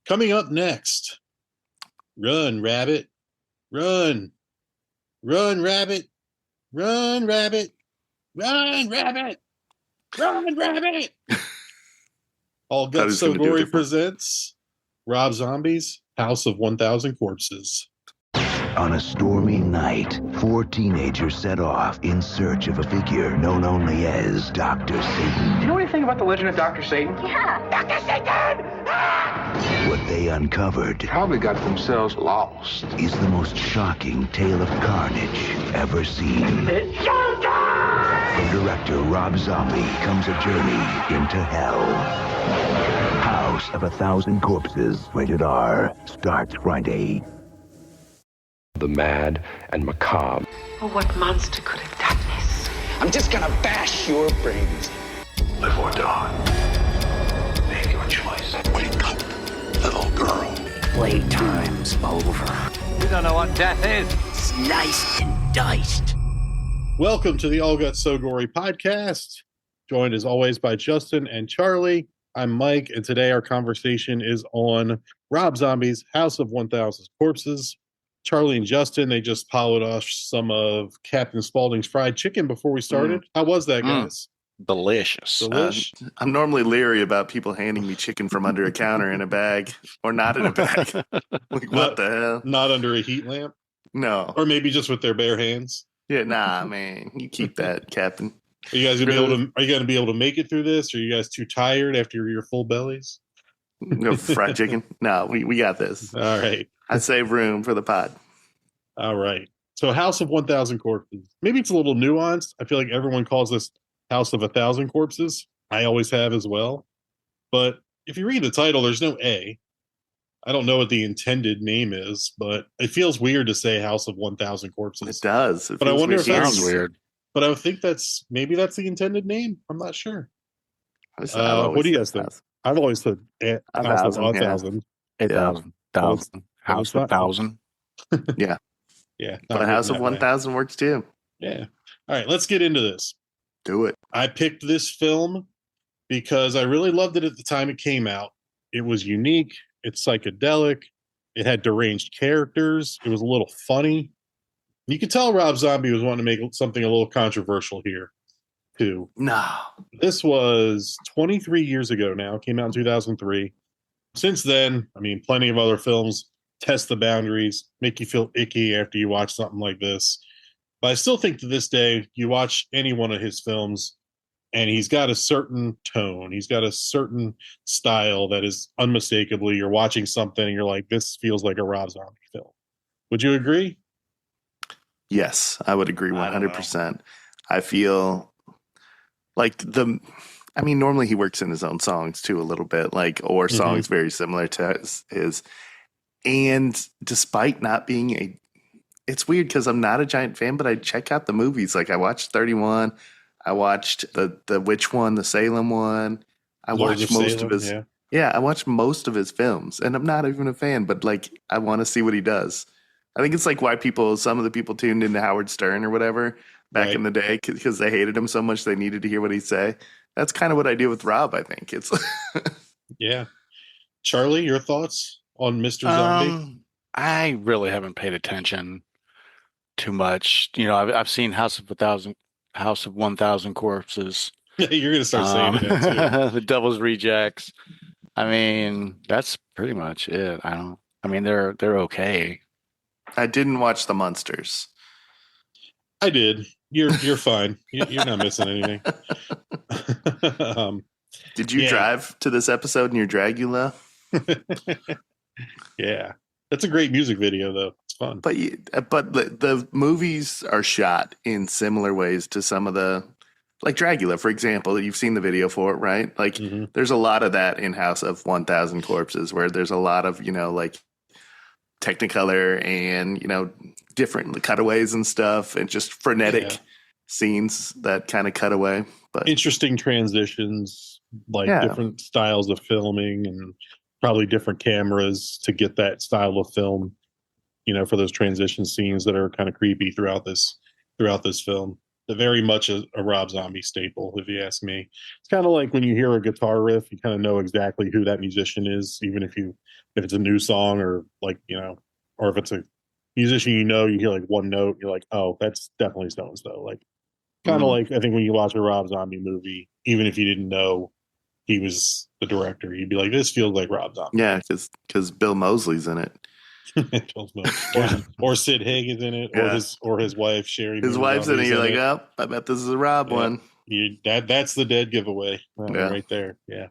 Coming up next, run, rabbit, run, run, rabbit, run, rabbit, run, rabbit, run, rabbit. All Guts So Gory presents Rob Zombie's House of 1,000 Corpses. On a stormy night, 4 teenagers set off in search of a figure known only as Dr. Satan. Do you know anything about the legend of Dr. Satan? Yeah. Dr. Satan! What they uncovered probably got themselves lost. is the most shocking tale of carnage ever seen. It's showtime! From director Rob Zombie comes a journey into hell. House of 1,000 Corpses, rated R, starts Friday. The mad and macabre. Oh, what monster could have done this? I'm just gonna bash your brains. Before dawn, make your choice. Wake up, little girl. Playtime's over. We don't know what death is. Sliced and diced. Welcome to the All Guts So Gory podcast. Joined as always by Justin and Charlie. I'm Mike, and today our conversation is on Rob Zombie's House of 1,000 Corpses. Charlie and Justin, they just followed us some of Captain Spaulding's fried chicken before we started. How was that, guys? Delicious. I'm normally leery about people handing me chicken from under a counter in a bag or not in a bag. Like, what the hell? Not under a heat lamp? No. Or maybe just with their bare hands? Yeah, nah, man. You keep that, Captain. Are you guys gonna be able to make it through this? Or are you guys too tired after your full bellies? No fried chicken? No, we got this. All right. I save room for the pod. All right. So House of 1,000 Corpses. Maybe it's a little nuanced. I feel like everyone calls this House of 1,000 Corpses. I always have as well. But if you read the title, there's no A. I don't know what the intended name is, but it feels weird to say House of 1,000 Corpses. It does. But I wonder if that sounds weird. But I think that's the intended name. I'm not sure. What do you guys think? I've always said House of 1,000. 1,000. House of 1,000. Yeah. Yeah. But House of 1,000 works too. Yeah. All right, let's get into this. Do it. I picked this film because I really loved it at the time it came out. It was unique. It's psychedelic. It had deranged characters. It was a little funny. You could tell Rob Zombie was wanting to make something a little controversial here, too. No. This was 23 years ago now. It came out in 2003. Since then, I mean, plenty of other films test the boundaries, make you feel icky after you watch something like this. But I still think to this day, you watch any one of his films, and he's got a certain tone. He's got a certain style that is unmistakably, you're watching something and you're like, this feels like a Rob Zombie film. Would you agree? Yes, I would agree 100%. I feel like normally he works in his own songs too a little bit, or songs very similar to his. And despite not being it's weird because I'm not a giant fan, but I check out the movies. Like I watched 31. I watched the Witch one, the Salem one. I watched most of his. Yeah, I watched most of his films, and I'm not even a fan, but I want to see what he does. I think it's why some of the people tuned into Howard Stern or whatever back in the day because they hated him so much they needed to hear what he'd say. That's kind of what I do with Rob, I think. It's Yeah. Charlie, your thoughts on Mr. Zombie? I really haven't paid attention too much. You know, I've seen House of 1,000 Corpses. You're going to start saying that too. The Devil's Rejects. I mean, that's pretty much it. They're okay. I didn't watch The Munsters. I did. You're fine. You're not missing anything. Did you drive to this episode in your Dragula? Yeah, that's a great music video, though. It's fun. But the movies are shot in similar ways to some of the, Dragula, for example. You've seen the video for it, right? There's a lot of that in House of 1,000 Corpses, where there's a lot of Technicolor and different cutaways and stuff, and just frenetic scenes that kind of cut away. But interesting transitions, different styles of filming, and probably different cameras to get that style of film, for those transition scenes that are kind of creepy throughout this film. very much a Rob Zombie staple, if you ask me. It's kind of like when you hear a guitar riff, you kind of know exactly who that musician is, even if it's a new song or like, or if it's a musician, you hear like one note, you're like, oh, that's definitely so and so. Like, kind of like I think when you watch a Rob Zombie movie, even if you didn't know he was the director, you'd be like, this feels like Rob Zombie. Yeah, because Bill Moseley's in it. or Sid Haig is in it, or his wife Sheri. His wife's in it. You're like, oh, I bet this is a Rob one. That's the dead giveaway right there. Yeah.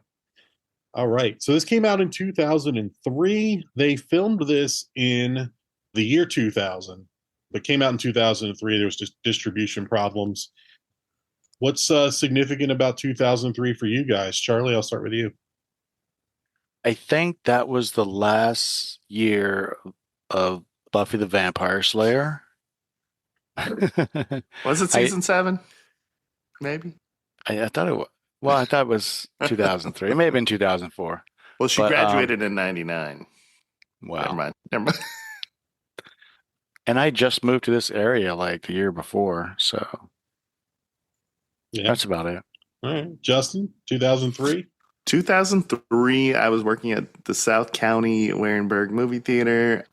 All right. So this came out in 2003. They filmed this in the year 2000, but came out in 2003. There was just distribution problems. What's significant about 2003 for you guys? Charlie, I'll start with you. I think that was the last year of Buffy the Vampire Slayer. Was it season 7? Maybe. I thought it was. Well, I thought it was 2003. It may have been 2004. Well, she graduated in 99. Wow. Never mind. And I just moved to this area like the year before, so that's about it. All right, Justin, 2003. 2003, I was working at the South County Warenberg movie theater.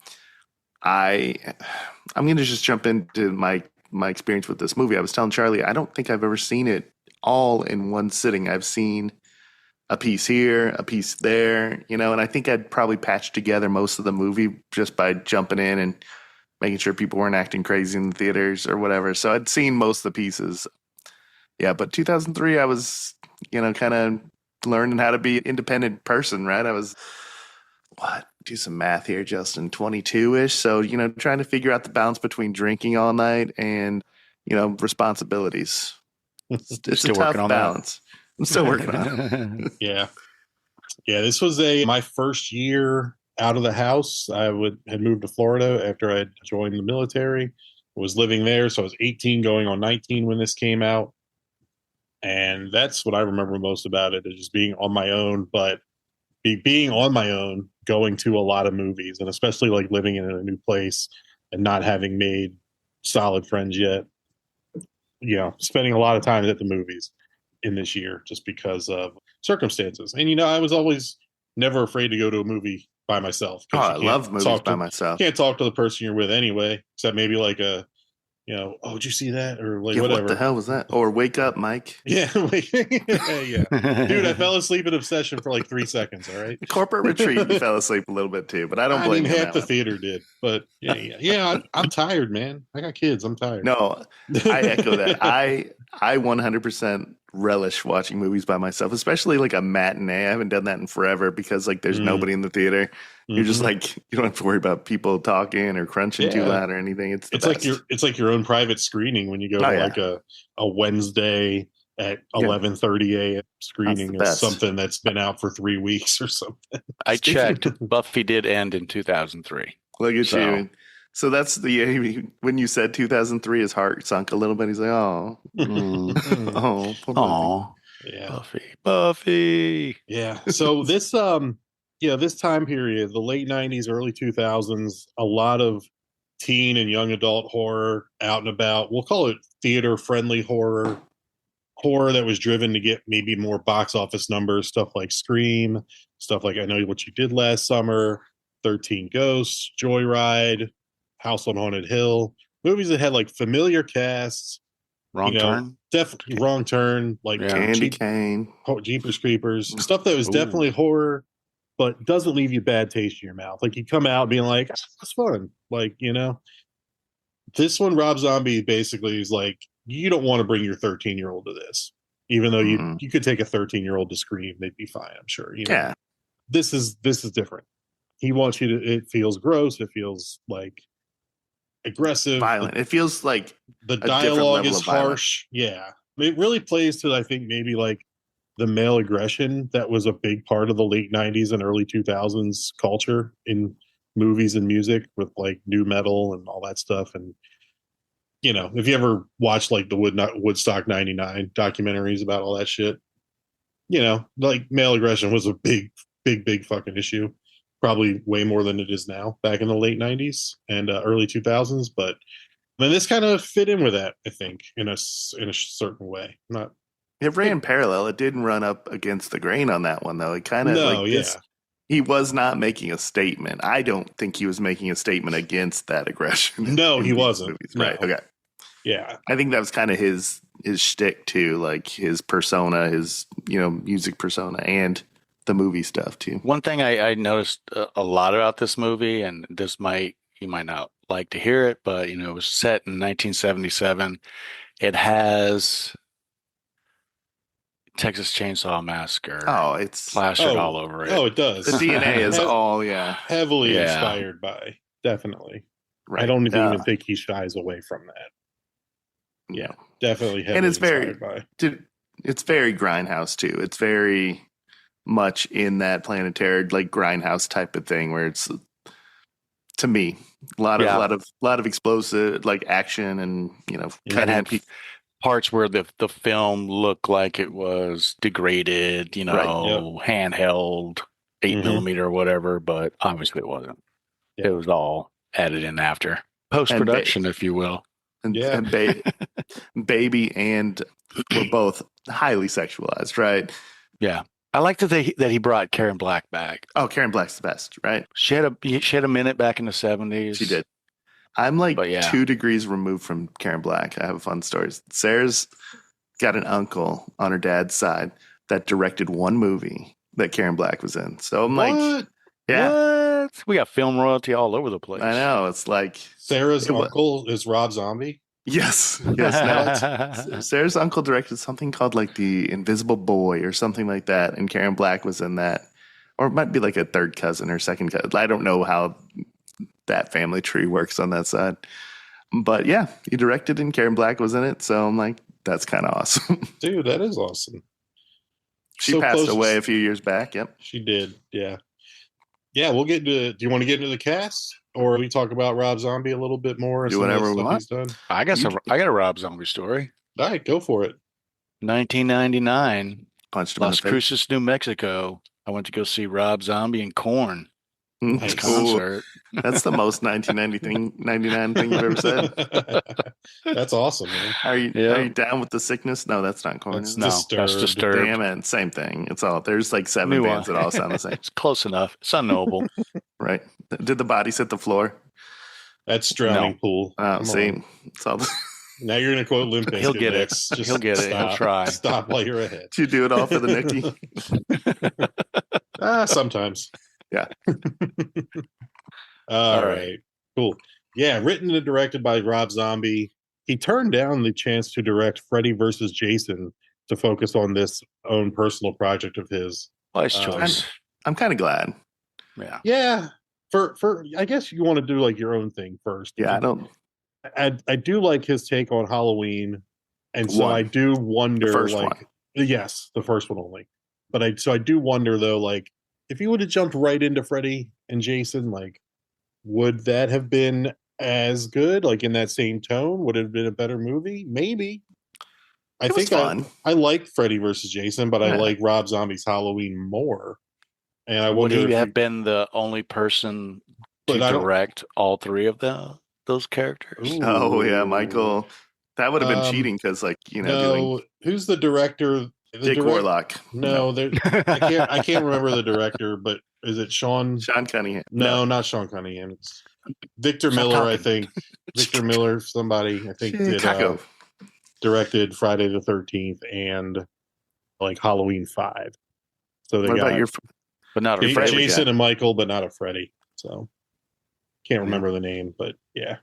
I'm going to just jump into my experience with this movie. I was telling Charlie, I don't think I've ever seen it all in one sitting. I've seen a piece here, a piece there, and I think I'd probably patched together most of the movie just by jumping in and making sure people weren't acting crazy in the theaters or whatever. So I'd seen most of the pieces. Yeah, but 2003, I was, kind of learning how to be an independent person, right? I was, do some math here, Justin, 22-ish. So, trying to figure out the balance between drinking all night and, responsibilities. It's a tough balance. I'm still working on it. Yeah. This was my first year out of the house. I had moved to Florida after I joined the military. I was living there, so I was 18 going on 19 when this came out. And that's what I remember most about it, is just being on my own, but being on my own, going to a lot of movies, and especially like living in a new place and not having made solid friends yet. Spending a lot of time at the movies in this year just because of circumstances. And, I was always never afraid to go to a movie by myself. Oh, I love movies by myself. Can't talk to the person you're with anyway, except maybe like oh, did you see that? Or like whatever. What the hell was that? Or Wake Up, Mike. Yeah. Yeah. Dude, I fell asleep in Obsession for like 3 seconds, all right? Corporate Retreat, you fell asleep a little bit too, but I don't blame you. Half the theater did. But yeah, I'm tired, man. I got kids. I'm tired. No, I echo that. I 100% relish watching movies by myself, especially like a matinee. I haven't done that in forever because like there's nobody in the theater. You're just like, you don't have to worry about people talking or crunching too loud or anything. It's like your own private screening when you go to like a Wednesday at 11:30 a.m. screening of something that's been out for 3 weeks or something. I checked. Buffy did end in 2003. Look at you. So that's when you said 2003, his heart sunk a little bit. He's like, oh, yeah, Buffy. Yeah. So this this time period, the late 90s, early 2000s, a lot of teen and young adult horror out and about. We'll call it theater friendly horror that was driven to get maybe more box office numbers, stuff like Scream, stuff like I Know What You Did Last Summer, 13 Ghosts, Joyride, House on Haunted Hill, movies that had like familiar casts. Wrong Turn, definitely Wrong Turn, like Candy Cane, Jeepers Creepers, stuff that was definitely horror, but doesn't leave you bad taste in your mouth. Like you come out being like, that's fun. Like, this one, Rob Zombie basically is like, you don't want to bring your 13-year-old to this, even though you could take a 13-year-old to Scream, they'd be fine, I'm sure. Yeah, this is different. He wants you to. It feels gross. It feels like aggressive, violent. It feels like the dialogue is harsh. Yeah, it really plays to, I think, maybe like the male aggression that was a big part of the late 90s and early 2000s culture in movies and music with like new metal and all that stuff. And if you ever watched like the Woodstock 99 documentaries about all that shit, like male aggression was a big fucking issue. Probably way more than it is now back in the late 90s and early 2000s. But I mean, this kind of fit in with that, I think, in a certain way. Not It ran parallel. It didn't run up against the grain on that one, though. It kind of no, like this. yeah. He was not making a statement. I don't think he was making a statement against that aggression. No, in he these wasn't. movies. No. Right. Okay. Yeah. I think that was kind of his shtick too, like his persona, his music persona, and the movie stuff too. One thing I noticed a lot about this movie, and you might not like to hear it, but it was set in 1977. It has Texas Chainsaw Massacre. Oh, it's plastered all over it. Oh, it does. The DNA is all heavily inspired by. Definitely. Right. I don't even think he shies away from that. Yeah, definitely heavily and it's inspired by. It's very Grindhouse too. It's very much in that Planet Terror like Grindhouse type of thing where it's, to me, a lot of explosive like action and kind of parts where the film looked like it was degraded, handheld 8mm or whatever, but obviously it wasn't. It was all added in after post-production, if you will. And Baby and were both highly sexualized, right? Yeah. I like that he brought Karen Black back. Oh, Karen Black's the best, right? She had a minute back in the 70s. She did. I'm 2 degrees removed from Karen Black. I have a fun story. Sarah's got an uncle on her dad's side that directed one movie that Karen Black was in. So I'm what? Yeah. What? We got film royalty all over the place. I know. It's like Sarah's uncle is Rob Zombie. Yes. No, Sarah's uncle directed something called like The Invisible Boy or something like that, and Karen Black was in that, or it might be like a third cousin or second cousin. I don't know how that family tree works on that side, but yeah, he directed and Karen Black was in it. So I'm like, that's kind of awesome, dude. That is awesome. She passed away a few years back. Yep, she did. Yeah. We'll get into. Do you want to get into the cast? Or we talk about Rob Zombie a little bit more? Do whatever we want. He's done? I got a Rob Zombie story. All right, go for it. 1999, Punched him Las Cruces, New Mexico. I went to go see Rob Zombie and Korn. Nice. Concert. That's the most 1999 thing you've ever said. That's awesome, man. Are you down with the sickness? No, that's not Korn. That's Disturbed. Damn it, same thing. It's all there's like 7 bands that all sound the same. It's close enough. It's unknowable. Right. Did the bodies hit the floor? That's Drowning Pool. Oh, see, it's all. Now you're gonna quote Limp Bizkit. He'll get it. He'll get it. He'll try. Stop while you're ahead. Do you do it all for the Nicky? Sometimes. Yeah. All right. Cool. Yeah, written and directed by Rob Zombie. He turned down the chance to direct Freddy versus Jason to focus on this own personal project of his. Wise choice. I'm kind of glad. Yeah. Yeah. For I guess you want to do like your own thing first. Yeah, I do like his take on Halloween, and so I do wonder. The first one. Yes, the first one only. But I do wonder though, like if you would have jumped right into Freddy and Jason, like would that have been as good? Like in that same tone, would it have been a better movie? Maybe. I think I like Freddy versus Jason, but I like Rob Zombie's Halloween more. And I would he have been the only person to direct all 3 of those characters? Ooh. Oh yeah, Michael. That would have been cheating because, like, who's the director? Dick Warlock. No, I can't remember the director, but is it Sean Cunningham? No, not Sean Cunningham. It's Victor Miller, I think. Victor Miller, somebody I think directed Friday the 13th and like Halloween 5. So they got but not a Freddy. Jason and Michael, but not a Freddy. So can't remember the name, but yeah.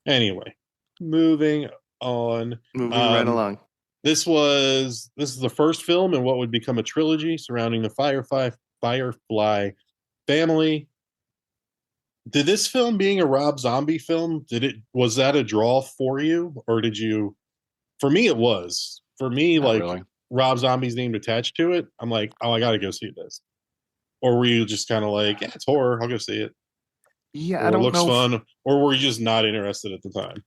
Anyway, moving on. Moving right along. This is the first film in what would become a trilogy surrounding the Firefly Family. Did this film being a Rob Zombie film, was that a draw for you? Or did you, for me, it was. For me, Not like really. Rob Zombie's name attached to it, I'm like, oh, I got to go see this. Or were you just kind of like, yeah, it's horror, I'll go see it. Yeah, or it looks fun. Or were you just not interested at the time?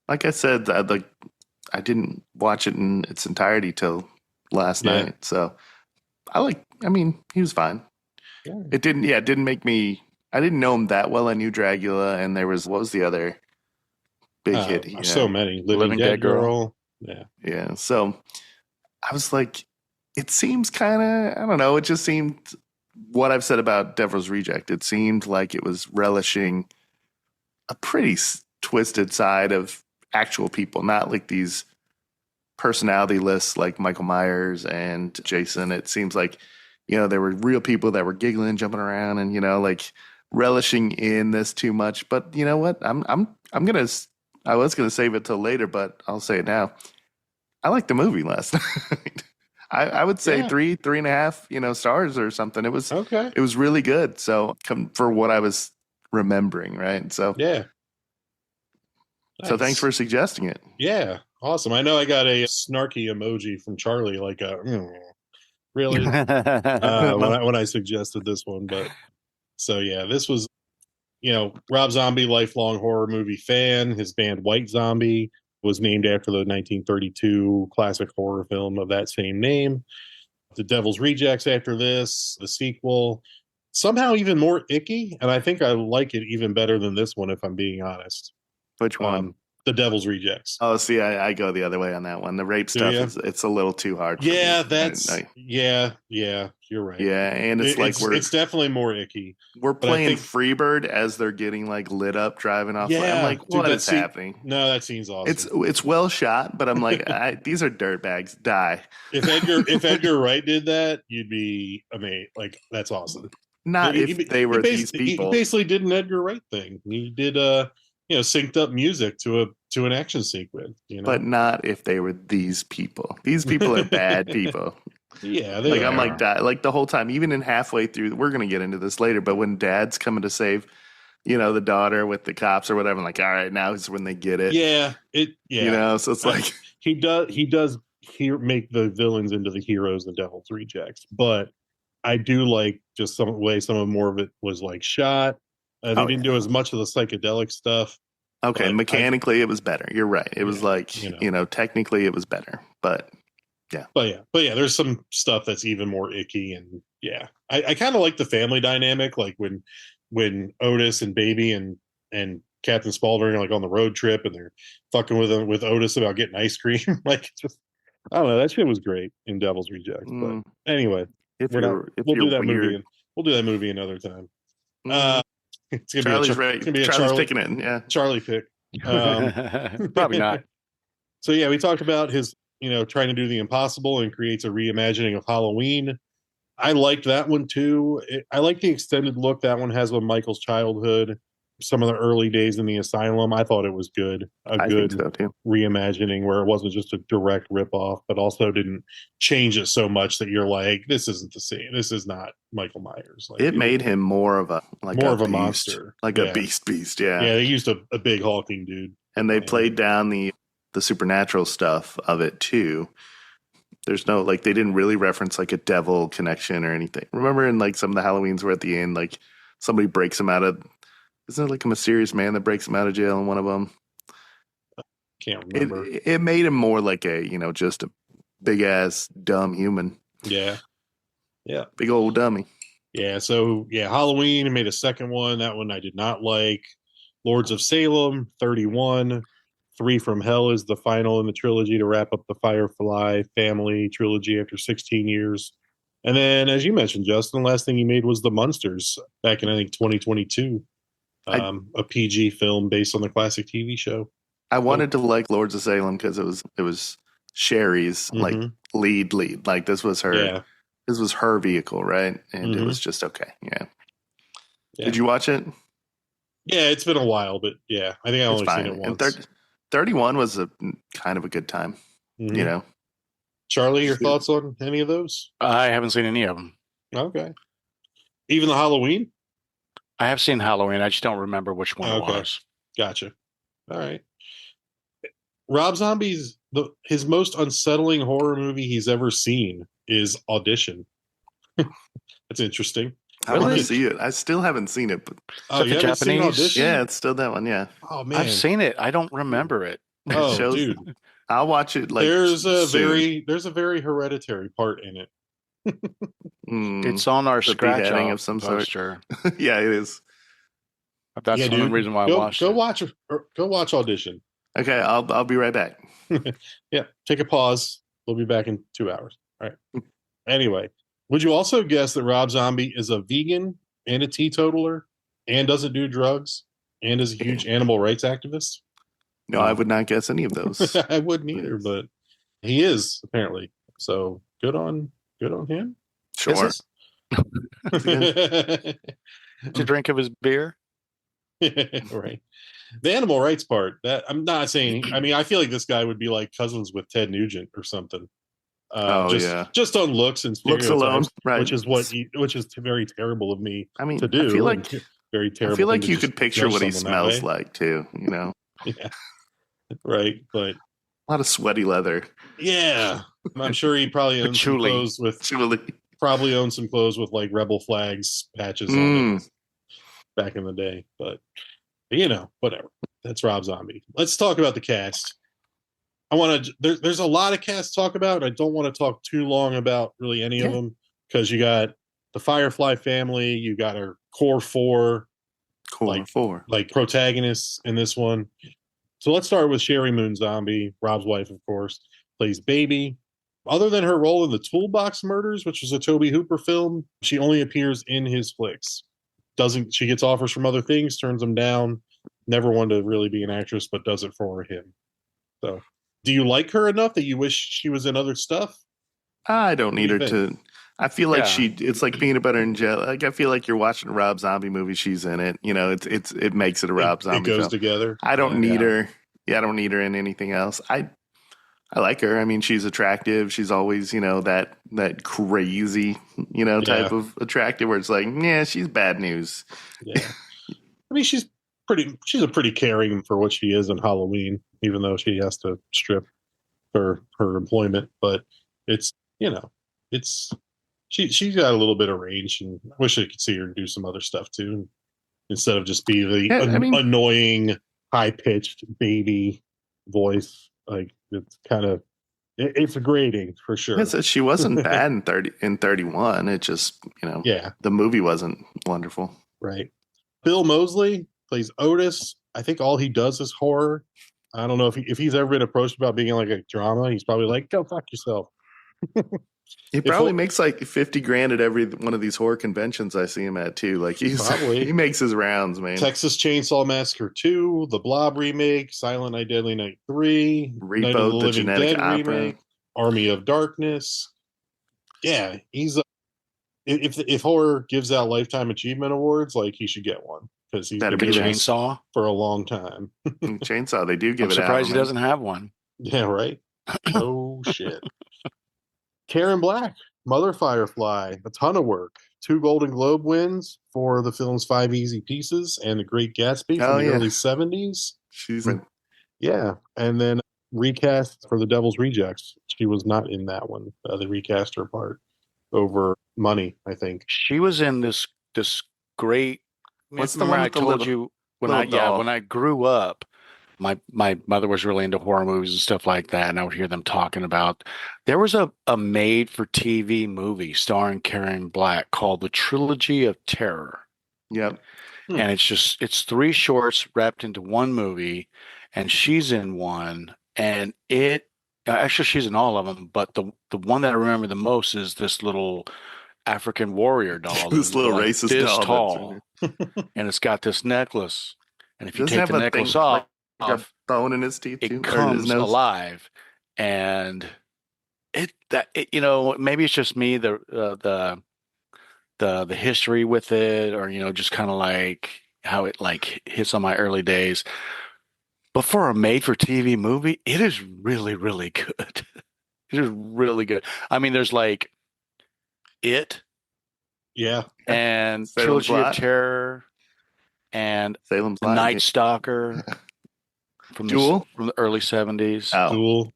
Like I said, I didn't watch it in its entirety till last night. So he was fine. Yeah. It didn't make me, I didn't know him that well. I knew Dracula, and there was, what was the other big hit. Yeah. So many. Living Dead Girl. Yeah. Yeah. So I was like, it seems kind of, I don't know, it just seemed what I've said about Devil's Reject. It seemed like it was relishing a pretty twisted side of actual people, not like these personality lists like Michael Myers and Jason. It seems like, there were real people that were giggling, jumping around, and like relishing in this too much. But you know what? I was gonna save it till later, but I'll say it now. I liked the movie last night. I would say 3.5, stars or something. It was okay. It was really good. So for what I was remembering, right? So yeah. Nice. So thanks for suggesting it. Yeah, awesome. I know I got a snarky emoji from Charlie, like really when I suggested this one. But so yeah, this was Rob Zombie, lifelong horror movie fan. His band White Zombie was named after the 1932 classic horror film of that same name. The Devil's Rejects after this, the sequel, somehow even more icky, and I think I like it even better than this one, if I'm being honest. Which one? The Devil's Rejects. Oh, see, I go the other way on that one. The rape stuff it's a little too hard. Yeah, yeah, you're right. Yeah, and it's definitely more icky. We're playing Freebird as they're getting like lit up driving off. Yeah, I'm like, what is happening? No, that scene's awesome. It's well shot, but I'm like, these are dirtbags. Die. If Edgar Wright did that, you'd be amazed. Like, that's awesome. Not if they were these people. He basically did an Edgar Wright thing. He did synced up music to an action sequence. But not if they were these people. These people are bad people. Yeah, I'm like that. Like the whole time, even in halfway through, we're gonna get into this later. But when Dad's coming to save, the daughter with the cops or whatever, I'm like, all right, now is when they get it. Yeah. So it's like he does make the villains into the heroes in Devil's Rejects, but I do like just some more of it was like shot. They didn't do as much of the psychedelic stuff. Okay, mechanically it was better. You're right. It was like, technically it was better. But yeah. But yeah, there's some stuff that's even more icky. And yeah, I kind of like the family dynamic, like when Otis and Baby and Captain Spaulding are like on the road trip and they're fucking with Otis about getting ice cream. Like, just, I don't know. That shit was great in Devil's Rejects. But anyway, we'll do that movie another time. It's gonna Charlie's be right. It's gonna be a Charlie's picking it. Yeah, Charlie pick. Probably not. So yeah, we talked about his, trying to do the impossible and creates a reimagining of Halloween. I liked that one too. I like the extended look that one has of Michael's childhood, some of the early days in the asylum. I thought it was good. I think so too. Reimagining where it wasn't just a direct ripoff, but also didn't change it so much that you're like, this isn't the same. This is not Michael Myers. Like, it made him more of a beast, monster, like a beast. Yeah, yeah. They used a big hulking dude, and they played down the supernatural stuff of it too. There's no they didn't really reference like a devil connection or anything. Remember in like some of the Halloweens where at the end like somebody breaks him out of. Isn't it like a mysterious man that breaks him out of jail in one of them? Can't remember. It made him more like a, just a big ass dumb human. Yeah. Yeah. Big old dummy. Yeah. So yeah, Halloween, I made a second one. That one I did not like. Lords of Salem, 31. 3 from Hell is the final in the trilogy to wrap up the Firefly Family trilogy after 16 years. And then, as you mentioned, Justin, the last thing he made was The Munsters back in, I think, 2022. A PG film based on the classic TV show. I wanted to like Lords of Salem because it was Sheri's like lead. Like this was her. Yeah. This was her vehicle, right? And it was just okay. Yeah. Did you watch it? Yeah, it's been a while, but yeah, I think I only seen it once. And 31 was a kind of a good time. Charlie, your thoughts on any of those? I haven't seen any of them. Okay. Even the Halloween? I have seen Halloween. I just don't remember which one it was. Gotcha. All right. Rob Zombie's his most unsettling horror movie he's ever seen is Audition. That's interesting. I want to see it. I still haven't seen it. But you haven't seen Audition? Yeah, it's still that one. Yeah. Oh man, I've seen it. I don't remember it. Oh, dude, I'll watch it. There's a very hereditary part in it. It's on our scratch of some sort. Yeah, it is. That's the only reason why I watched it. Go watch Audition. Okay, I'll be right back. Yeah, take a pause. We'll be back in 2 hours. All right. Anyway, would you also guess that Rob Zombie is a vegan and a teetotaler and doesn't do drugs and is a huge animal rights activist? No, I would not guess any of those. I wouldn't either, but he is apparently. So good on him. Sure. To drink of his beer. Right. The animal rights part, that I'm not saying, I mean, I feel like this guy would be like cousins with Ted Nugent or something. Just on looks and looks alone, right? Which is very terrible of me. I mean, to do. I feel like very terrible. I feel like you could picture what he smells like too. You know? Yeah. Right, but a lot of sweaty leather. Yeah, I'm sure he probably owns some clothes with probably owns some clothes with like rebel flags patches on it back in the day. But you know, whatever. That's Rob Zombie. Let's talk about the cast. I want to. There's a lot of cast to talk about. I don't want to talk too long about really any of them because you got the Firefly family. You got our core four protagonists in this one. So let's start with Sheri Moon Zombie, Rob's wife, of course, plays Baby. Other than her role in the Toolbox Murders, which was a Tobe Hooper film, she only appears in his flicks. She gets offers from other things, turns them down. Never wanted to really be an actress, but does it for him. So, do you like her enough that you wish she was in other stuff? I don't need her to. I feel like it's like peanut butter and jelly. Like I feel like you're watching a Rob Zombie movie. She's in it. You know, it makes it a Rob Zombie. It goes film. Together. I don't need her. Yeah, I don't need her in anything else. I like her. I mean, she's attractive. She's always, you know, that crazy, you know, type of attractive where it's like, yeah, she's bad news. Yeah. I mean, she's a pretty caring for what she is in Halloween, even though she has to strip for her employment. But it's, you know, she's got a little bit of range, and I wish I could see her do some other stuff too, instead of just be the annoying, high-pitched baby voice. Like it's kind of it's grating for sure. Yeah, so she wasn't bad in 31. It just, you know, the movie wasn't wonderful. Right. Bill Moseley plays Otis. I think all he does is horror. I don't know if he's ever been approached about being in like a drama. He's probably like, go fuck yourself. He probably makes like $50,000 at every one of these horror conventions I see him at too. Like he makes his rounds, man. Texas Chainsaw Massacre 2, The Blob remake, Silent Night Deadly Night 3, Repo, Night of the Living Genetic Dead Opera, remake, Army of Darkness. Yeah, he's if horror gives out Lifetime Achievement Awards, like he should get one because he's been doing this Chainsaw for a long time. Chainsaw, they do give it out. I'm surprised he doesn't have one. Yeah, right. Oh shit. Karen Black, Mother Firefly, a ton of work. 2 Golden Globe wins for the film's 5 Easy Pieces and The Great Gatsby from the early 70s. She's in. Yeah, and then recast for The Devil's Rejects. She was not in that one. They recast her part over money, I think. She was in this great. What's the one I with the told you when I grew up? My mother was really into horror movies and stuff like that, and I would hear them talking about. There was a made-for-TV movie starring Karen Black called The Trilogy of Terror. Yep. And it's 3 shorts wrapped into one movie, and she's in one, and actually she's in all of them, but the one that I remember the most is this little African warrior doll. This little like racist this doll. Tall, and it's got this necklace, and if you take the necklace off, a bone in his teeth, it comes alive, and you know, maybe it's just me, the history with it, or you know, just kind of like how it like hits on my early days. But for a made-for-TV movie, it is really, really good. It is really good. I mean, there's like It, and Trilogy of Terror, and Salem's Night Stalker. From Duel? From the early 70s. Oh. Duel,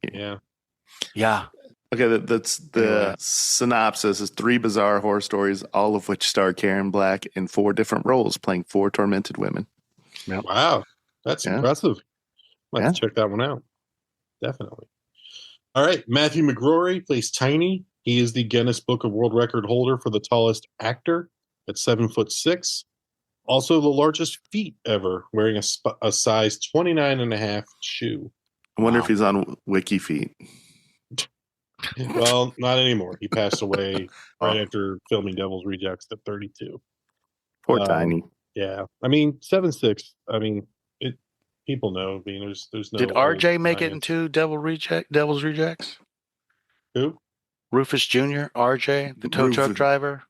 yeah. Okay, that's the synopsis is 3 bizarre horror stories, all of which star Karen Black in 4 different roles, playing 4 tormented women. Yep. Wow, that's impressive. I'll have to check that one out. Definitely. All right, Matthew McGrory plays Tiny. He is the Guinness Book of World Record holder for the tallest actor at 7'6". Also, the largest feet ever, wearing a size 29.5 shoe. I wonder if he's on Wiki Feet. Well, not anymore. He passed away right after filming Devil's Rejects at 32. Poor Tiny. Yeah. I mean, 7'6". I mean, people know. I mean, there's no. Did RJ make it into Devil's Rejects? Who? Rufus Jr., RJ, the tow truck driver.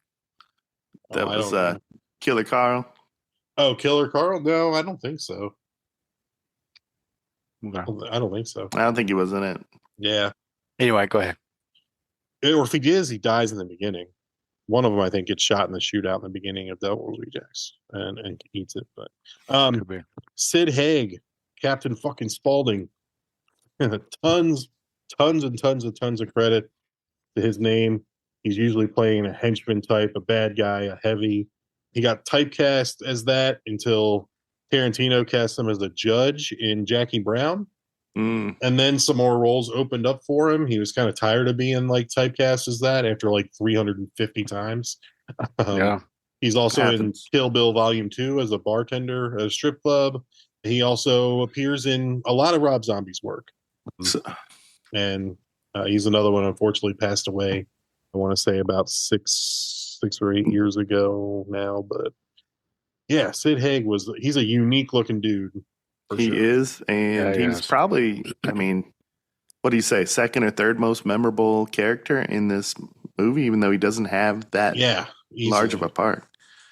That was Killer Carl. Oh, Killer Carl? No, I don't think so. Okay. I don't think so. I don't think he was in it. Yeah. Anyway, go ahead. Or if he is, he dies in the beginning. One of them, I think, gets shot in the shootout in the beginning of Devil's Rejects and eats it. But Sid Haig, Captain fucking Spaulding, tons of credit to his name. He's usually playing a henchman type, a bad guy, a heavy. He got typecast as that until Tarantino cast him as a judge in Jackie Brown. And then some more roles opened up for him. He was kind of tired of being like typecast as that after like 350 times. He's also in Kill Bill Volume 2 as a bartender at a strip club. He also appears in a lot of Rob Zombie's work. And he's another one, unfortunately, passed away. I want to say about six or 8 years ago now. But yeah, Sid Haig he's a unique looking dude. He is, and he's probably, I mean, what do you say, second or third most memorable character in this movie, even though he doesn't have that large of a part.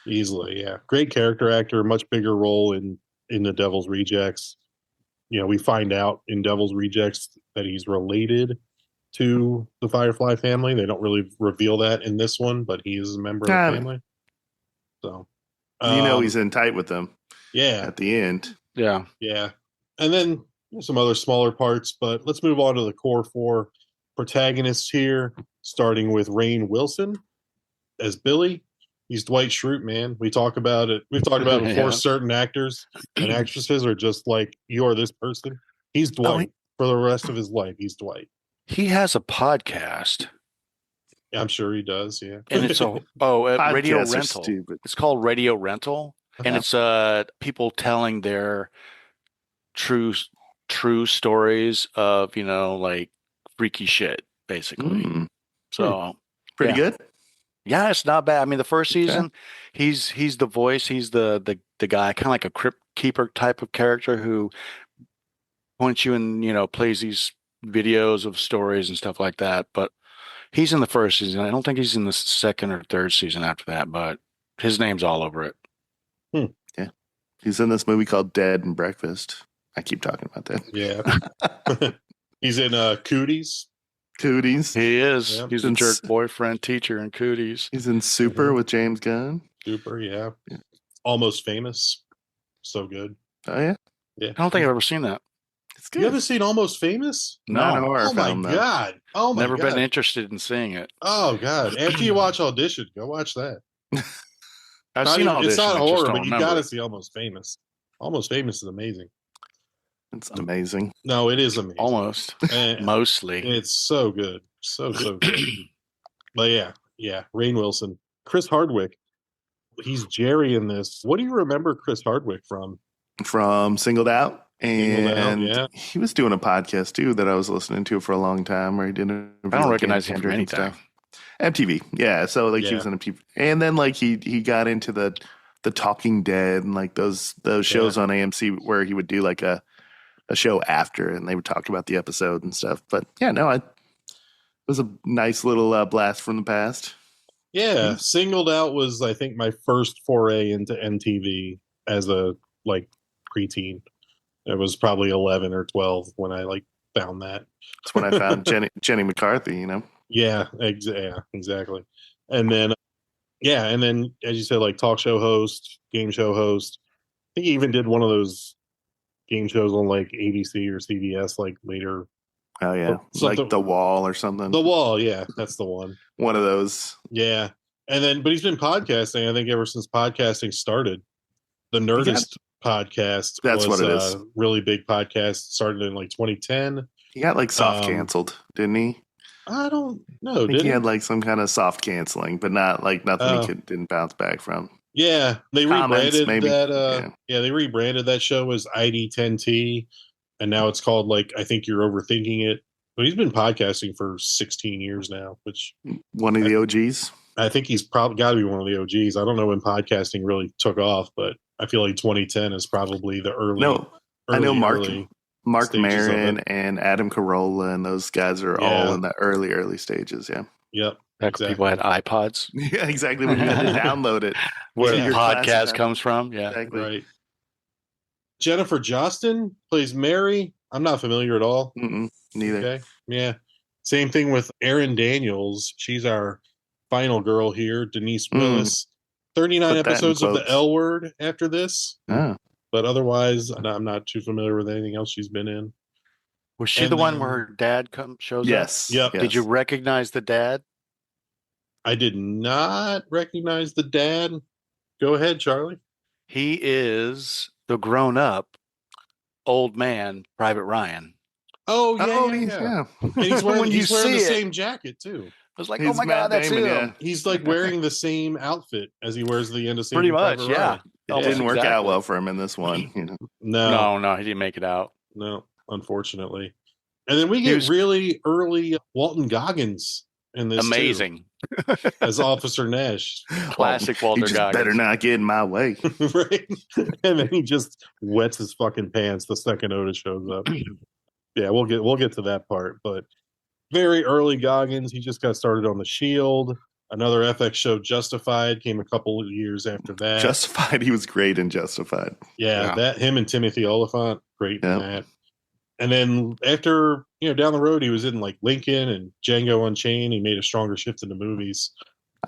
Easily, yeah. Great character actor, much bigger role in the Devil's Rejects. You know, we find out in Devil's Rejects that he's related to the Firefly family. They don't really reveal that in this one, but he is a member of the family. So, he's in tight with them. Yeah. At the end. Yeah. Yeah. And then some other smaller parts, but let's move on to the core four protagonists here, starting with Rainn Wilson as Billy. He's Dwight Schrute, man. We talk about it. We've talked about it before. Certain actors and actresses are just like, you are this person. He's Dwight for the rest of his life. He's Dwight. He has a podcast. I'm sure he does. Yeah. And it's Radio Rental. It's called Radio Rental. And it's people telling their true stories of, like freaky shit, basically. So pretty good. Yeah, it's not bad. I mean, the first season, he's the voice. He's the guy, kind of like a crypt keeper type of character who points you and plays these videos of stories and stuff like that. But he's in the first season. I don't think he's in the second or third season after that. But his name's all over it. Yeah, he's in this movie called Dead and Breakfast. I keep talking about that. Yeah. He's in Cooties. Cooties. He is. Yep. He's a jerk boyfriend teacher in Cooties. He's in Super with James Gunn. Super, yeah. Almost Famous. So good. Oh, yeah? Yeah. I don't think I've ever seen that. It's good. You haven't seen Almost Famous? No. Not a horror film, my God. Oh, my Never God. been interested in seeing it. Oh, God. After you watch Audition, go watch that. I've seen Audition. It's not horror, but you got to it. see Almost Famous. Almost Famous is amazing. It's amazing. No, it is amazing. Almost. Mostly. It's so good. So good. But yeah. Rainn Wilson. Chris Hardwick. He's Jerry in this. What do you remember Chris Hardwick from? From Singled Out. And he was doing a podcast, too, that I was listening to for a long time where he did I don't recognize him for anything. MTV. Yeah. So, he was in MTV. And then, he got into the Talking Dead and, those shows on AMC where he would do, a show after, and they would talk about the episode and stuff. But it was a nice little blast from the past. Yeah, Singled Out was, I think, my first foray into MTV as a preteen. It was probably 11 or 12 when I found that. That's when I found Jenny McCarthy. Yeah, exactly. And then, as you said, talk show host, game show host. I think he even did one of those game shows on ABC or CBS later. Oh yeah, The Wall or something. The Wall, yeah, that's the one. One of those. Yeah, but he's been podcasting. I think ever since podcasting started. The Nerdist podcast. That's what it is. Really big podcast. Started in 2010. He got soft canceled, didn't he? I don't know. I think he had some kind of soft canceling, but not nothing he didn't bounce back from. Yeah, they Comments, rebranded maybe. that. They rebranded that show as ID10T, and now it's called I think you're overthinking it. But he's been podcasting for 16 years now, which one of the OGs. I think he's probably got to be one of the OGs. I don't know when podcasting really took off, but I feel like 2010 is probably the early. No, I know Mark stages Maron and Adam Carolla and those guys are all in the early stages. Yeah. Yep. Back when people had iPods. Yeah, exactly. When you had to download it. Where your podcast comes from. Yeah. Exactly. Right. Jennifer Jostin plays Mary. I'm not familiar at all. Neither. Okay. Yeah. Same thing with Erin Daniels. She's our final girl here. Denise Willis. 39 episodes of The L Word after this. Oh. But otherwise, I'm not too familiar with anything else she's been in. Was she the one where her dad shows up? Yes. Yep. Did you recognize the dad? I did not recognize the dad. Go ahead, Charlie. He is the grown-up old man, Private Ryan. Oh, yeah. And he's wearing, the same jacket, too. I was like, oh my God, that's him. Yeah. He's like wearing the same outfit as he wears the end of season. Pretty much, yeah. It didn't work out well for him in this one. No, he didn't make it out. No, unfortunately. And then we get really early Walton Goggins in this. Amazing. As Officer Nash. Classic Walter Goggins. Better not get in my way. Right. And then he just wets his fucking pants the second Otis shows up. Yeah, we'll get to that part, but very early Goggins. He just got started on The Shield. Another FX show, Justified, came a couple of years after that. Justified, he was great in Justified. Yeah. That him and Timothy Oliphant, great in that. And then after, down the road, he was in like Lincoln and Django Unchained. He made a stronger shift into movies.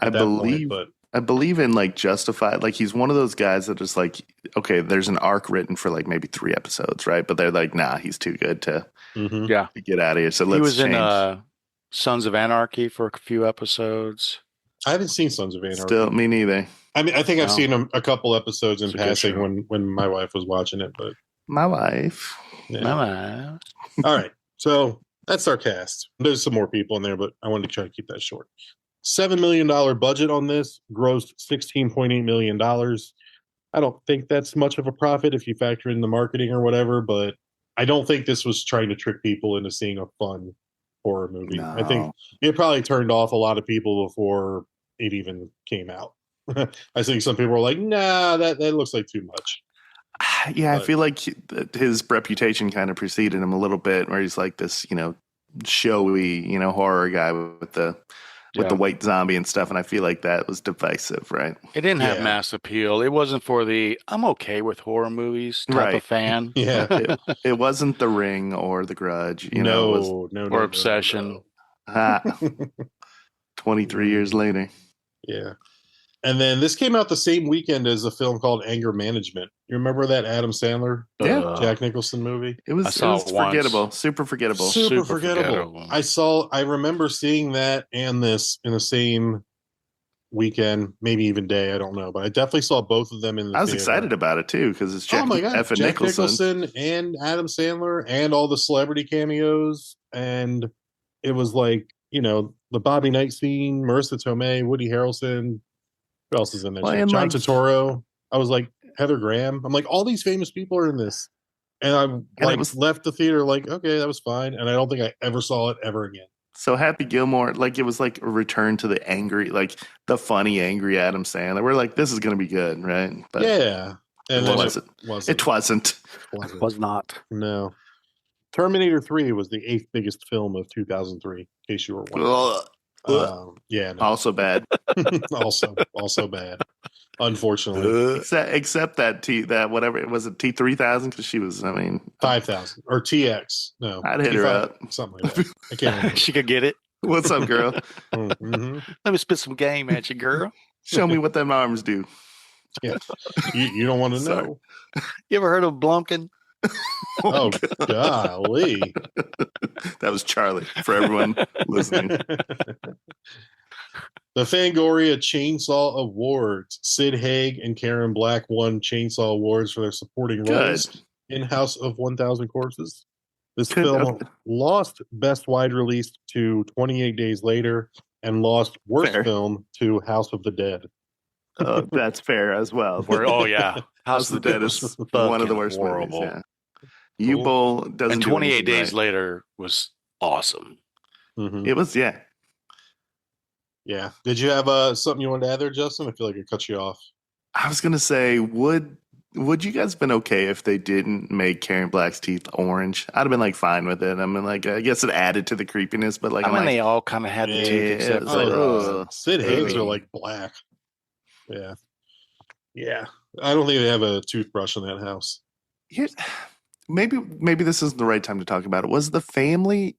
I believe in like Justified. Like he's one of those guys that is like, okay, there's an arc written for like maybe 3 episodes, right? But they're like, nah, he's too good to get out of here. So let's change. He was in Sons of Anarchy for a few episodes. I haven't seen Sons of Anarchy. Still, me neither. I mean, I think I've seen a couple episodes in passing when my wife was watching it, but my wife. Yeah. My wife. All right, so that's our cast. There's some more people in there, but I wanted to try to keep that short. $7 million budget on this, grossed $16.8 million. I don't think that's much of a profit if you factor in the marketing or whatever, but I don't think this was trying to trick people into seeing a fun horror movie. No. I think it probably turned off a lot of people before it even came out. I think some people were like, nah, that looks like too much. Yeah, but I feel like his reputation kind of preceded him a little bit, where he's like this, showy, horror guy with the white zombie and stuff, and I feel like that was divisive, right? It didn't have mass appeal. It wasn't for the I'm okay with horror movies type of fan. Yeah, it wasn't The Ring or The Grudge, no, Obsession. No. 23 years later. Yeah. And then this came out the same weekend as a film called Anger Management. You remember that Adam Sandler, Jack Nicholson movie? It was forgettable, super forgettable. Super forgettable. I remember seeing that and this in the same weekend, maybe even day. I don't know, but I definitely saw both of them in the I was theater. excited about it too because it's Jack Nicholson and Adam Sandler and all the celebrity cameos, and it was like the Bobby Knight scene, Marissa Tomei, Woody Harrelson. Who else is in there? John Turturro. I was like, Heather Graham. I'm like, all these famous people are in this. And I left the theater like, okay, that was fine. And I don't think I ever saw it ever again. So Happy Gilmore, like it was like a return to the angry, like the funny, angry Adam Sandler. We're like, this is going to be good, right? But yeah. And it wasn't. It wasn't. It was not. No. Terminator 3 was the 8th biggest film of 2003, in case you were wondering. No. Also bad. also bad. Unfortunately, except that whatever it was, a T3000 because she was, 5000 or TX. No, I'd hit her up, something like that. I can't remember. She could get it. What's up, girl? Mm-hmm. Let me spit some game at you, girl. Show me what them arms do. Yeah, you don't want to know. You ever heard of Blumpkin? Oh, golly. That was Charlie for everyone listening. The Fangoria Chainsaw Awards. Sid Haig and Karen Black won Chainsaw Awards for their supporting roles in House of 1000 Corpses. This film lost Best Wide Release to 28 Days Later and lost Worst Film to House of the Dead. That's fair as well. House of the Dead is one of the worst horrible. movies. Yeah. U-Bowl doesn't. And 28 Days Later was awesome. Mm-hmm. It was, yeah. Yeah. Did you have something you wanted to add there, Justin? I feel like I cut you off. I was gonna say, would you guys been okay if they didn't make Karen Black's teeth orange? I'd have been like fine with it. I mean, like, I guess it added to the creepiness, but like, they all kind of had the teeth except for Sid Haig's are like black. Yeah. Yeah. I don't think they have a toothbrush in that house. Maybe this isn't the right time to talk about it. Was the family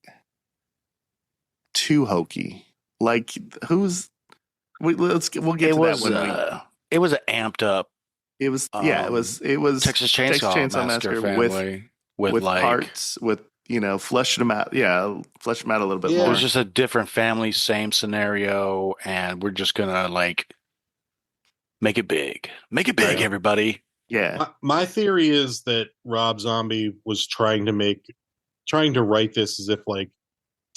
too hokey? Like, we'll get to that when it was an amped up. It was it was Texas Chainsaw Massacre family with like parts with fleshed them out. Yeah, fleshed them out a little bit more. It was just a different family, same scenario, and we're just gonna like make it big, right. Everybody. Yeah. My theory is that Rob Zombie was trying to write this as if like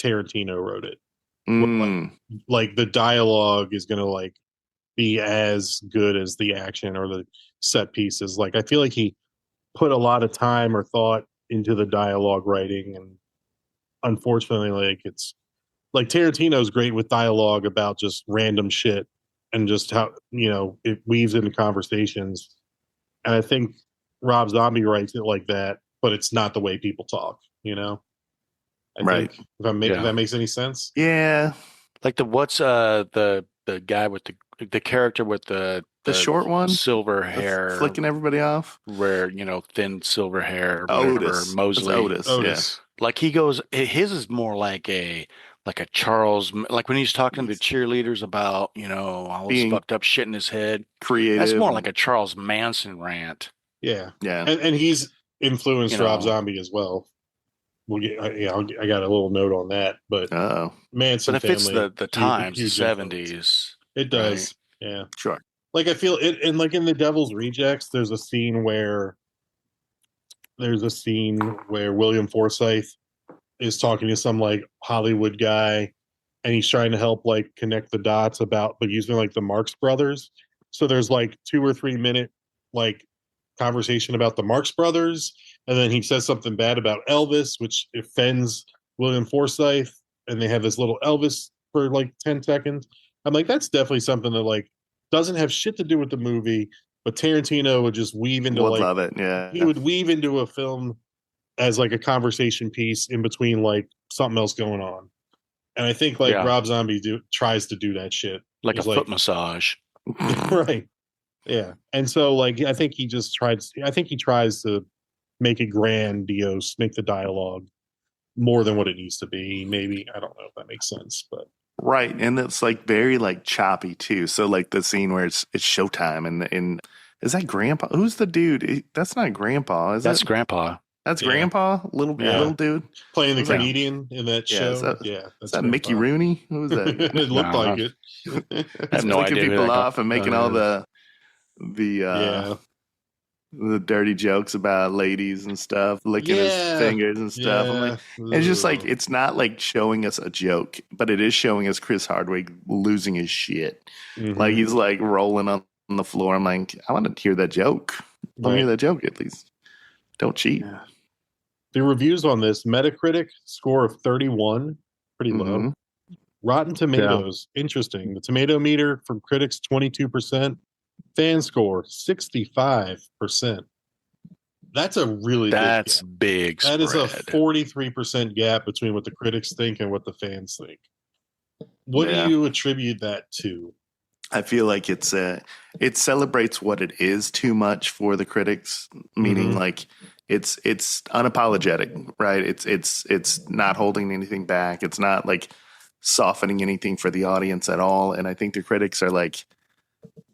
Tarantino wrote it. Like the dialogue is gonna like be as good as the action or the set pieces. Like I feel like he put a lot of time or thought into the dialogue writing, and unfortunately, like it's like Tarantino's great with dialogue about just random shit and just how it weaves into conversations. And I think Rob Zombie writes it like that, but it's not the way people talk. I right. think if that makes any sense. Yeah. Like the guy with the character with the short one, silver hair, flicking everybody off, where thin silver hair, Otis. Moseley, Otis. Yeah. Like he goes, his is more like a Charles, like when he's talking to cheerleaders about all this fucked up shit in his head. Creative. That's more like a Charles Manson rant. Yeah, yeah, and he's influenced Rob Zombie as well. I got a little note on that, but Manson. But it fits the times, the 70s. It does, right? Yeah, sure. Like I feel it, and like in The Devil's Rejects, there's a scene where William Forsythe is talking to some like Hollywood guy, and he's trying to help like connect the dots but using like the Marx Brothers. So there's like 2 or 3 minute like conversation about the Marx Brothers, and then he says something bad about Elvis, which offends William Forsythe, and they have this little Elvis for like 10 seconds. I'm like, that's definitely something that like doesn't have shit to do with the movie, but Tarantino would just weave into love it. Yeah, he would weave into a film as like a conversation piece in between like something else going on. And I think like Rob Zombie tries to do that shit. Like a foot massage. Right. Yeah. And so like I think he tries to make it grandiose, make the dialogue more than what it needs to be. Maybe, I don't know if that makes sense, but right. And it's like very like choppy too. So like the scene where it's showtime and is that Grandpa? Who's the dude? That's not Grandpa, is That's it? Grandpa. That's Grandpa, little dude playing the comedian in that show. Is that Mickey Rooney? Who was that? It looked like it. I have no idea. People off and making all the dirty jokes about ladies and stuff, licking his fingers and stuff. I'm like, it's just like it's not like showing us a joke, but it is showing us Chris Hardwick losing his shit. Mm-hmm. Like he's like rolling on the floor. I'm like, I want to hear that joke. Let me hear that joke at least. Don't cheat. Yeah. The reviews on this: Metacritic score of 31, pretty low. Rotten Tomatoes, interesting. The tomato meter from critics 22%, fan score 65%. That's a really big gap. That is a 43% gap between what the critics think and what the fans think. What do you attribute that to? I feel like it celebrates what it is too much for the critics, meaning like it's unapologetic, right? It's not holding anything back. It's not like softening anything for the audience at all. And I think the critics are like,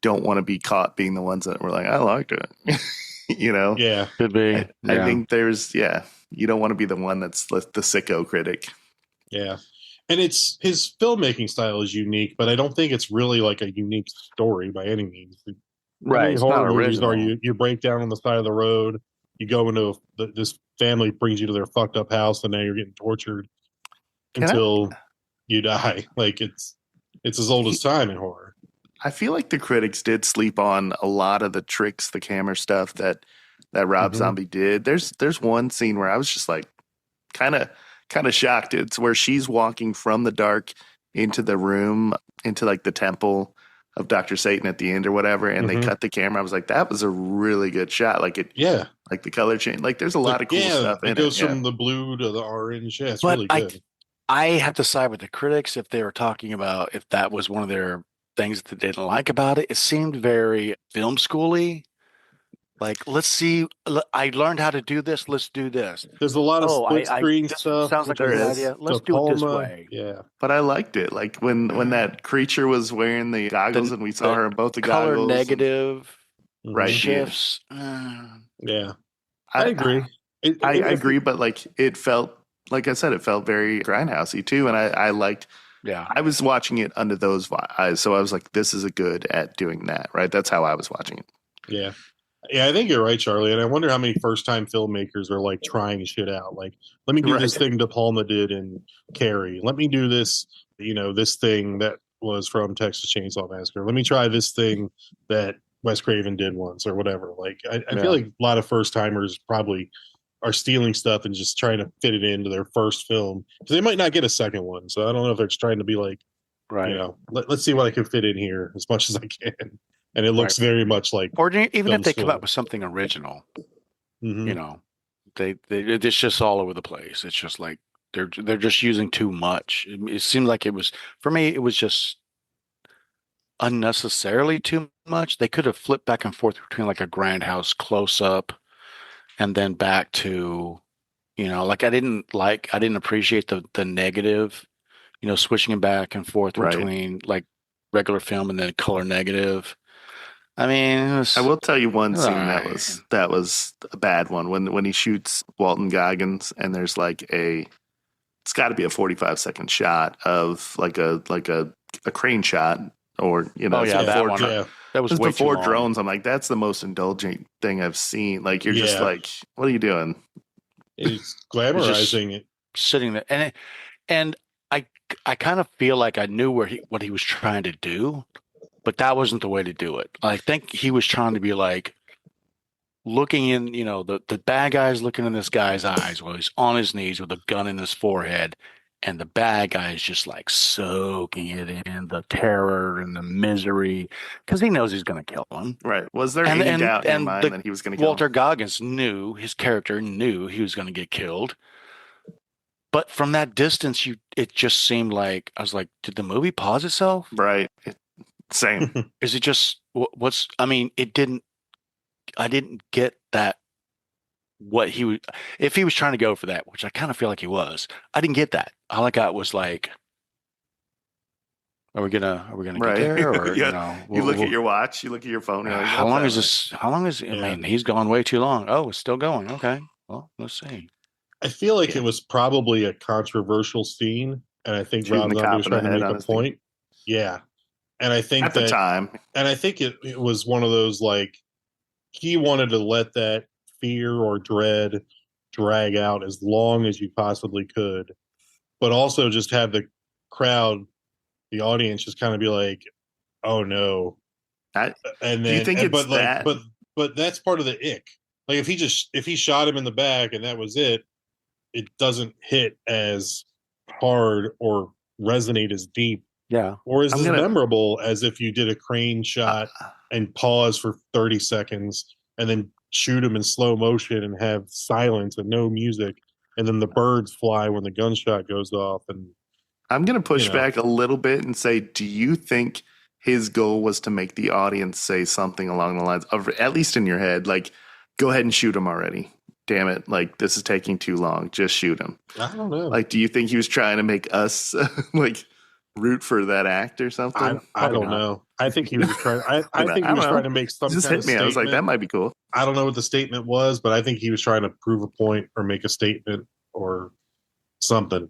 don't want to be caught being the ones that were like, I liked it. Yeah, could be. I think there's, you don't want to be the one that's the sicko critic. Yeah. And it's his filmmaking style is unique, but I don't think it's really like a unique story by any means. Right. It's horror movies are you break down on the side of the road, you go into this family brings you to their fucked up house, and now you're getting tortured until you die. Like it's as old as time in horror. I feel like the critics did sleep on a lot of the tricks, the camera stuff that Rob Zombie did. There's one scene where I was just like kind of shocked. It's where she's walking from the dark into the room, into like the temple of Dr. Satan at the end or whatever, and they cut the camera. I was like, that was a really good shot. Like like the color change. Like there's a lot of cool stuff in it. It goes from the blue to the orange. Yeah, it's But really good. I have to side with the critics if they were talking about if that was one of their things that they didn't like about it. It seemed very film schooly. Like, let's see. I learned how to do this. Let's do this. There's a lot of split screen stuff. Sounds like a good idea. Let's do it this way. Yeah, but I liked it. Like when that creature was wearing the goggles and we saw her in both the color goggles. Negative Right. shifts. Yeah, I agree. I agree, but like it felt, like I said, it felt very grindhousey too, and I liked. Yeah, I was watching it under those eyes, so I was like, "This is a good at doing that." Right? That's how I was watching it. Yeah. Yeah, I think you're right, Charlie. And I wonder how many first-time filmmakers are like trying shit out. Like, let me do this thing De Palma did in Carrie. Let me do this, this thing that was from Texas Chainsaw Massacre. Let me try this thing that Wes Craven did once or whatever. Like, I feel like a lot of first-timers probably are stealing stuff and just trying to fit it into their first film. Because they might not get a second one. So I don't know if they're just trying to be like, let's see what I can fit in here as much as I can. And it looks very much like, or even if they come up with something original, it's just all over the place. It's just like they're just using too much. It seemed like it was, for me, it was just unnecessarily too much. They could have flipped back and forth between like a grindhouse close up and then back to, like I didn't appreciate the negative, switching back and forth between like regular film and then color negative. I mean, I will tell you one scene that was a bad one when he shoots Walton Goggins, and there's like it's got to be a 45-second shot of like a crane shot, or that was way before too long. drones. I'm like, that's the most indulgent thing I've seen. Like you're just like, what are you doing? He's glamorizing it, sitting there, and I kind of feel like I knew what he was trying to do. But that wasn't the way to do it. I think he was trying to be like looking in, the bad guy's looking in this guy's eyes while he's on his knees with a gun in his forehead. And the bad guy is just like soaking it in, the terror and the misery, because he knows he's going to kill him. Right. Was there any doubt in your mind that he was going to kill Walter him? Goggins his character knew he was going to get killed. But from that distance, it just seemed like, I was like, did the movie pause itself? Right. Same. Is it just I didn't get that if he was trying to go for that, which I kind of feel like he was, I didn't get that. All I got was like, are we gonna get there? Or, you look at your watch, you look at your phone. Like, how long is this? How long is it? I mean, he's gone way too long. Oh, it's still going. Okay. Well, let's see. I feel like it was probably a controversial scene. And I think Rob Zombie was trying to make a point. Yeah. And I think at the time, and I think it was one of those, like, he wanted to let that fear or dread drag out as long as you possibly could, but also just have the crowd, the audience, just kind of be like, "Oh no!" And then, do you think but that's part of the ick. Like if he shot him in the back and that was it, it doesn't hit as hard or resonate as deep. Yeah. Or is as memorable as if you did a crane shot and pause for 30 seconds and then shoot him in slow motion and have silence and no music, and then the birds fly when the gunshot goes off. And I'm going to push back a little bit and say, do you think his goal was to make the audience say something along the lines of, at least in your head, like, go ahead and shoot him already? Damn it. Like, this is taking too long. Just shoot him. I don't know. Like, do you think he was trying to make us like root for that act or something? I don't know. I think he was trying. I think he was trying to make some just kind hit me. of statement. I was like, that might be cool. I don't know what the statement was, but I think he was trying to prove a point or make a statement or something.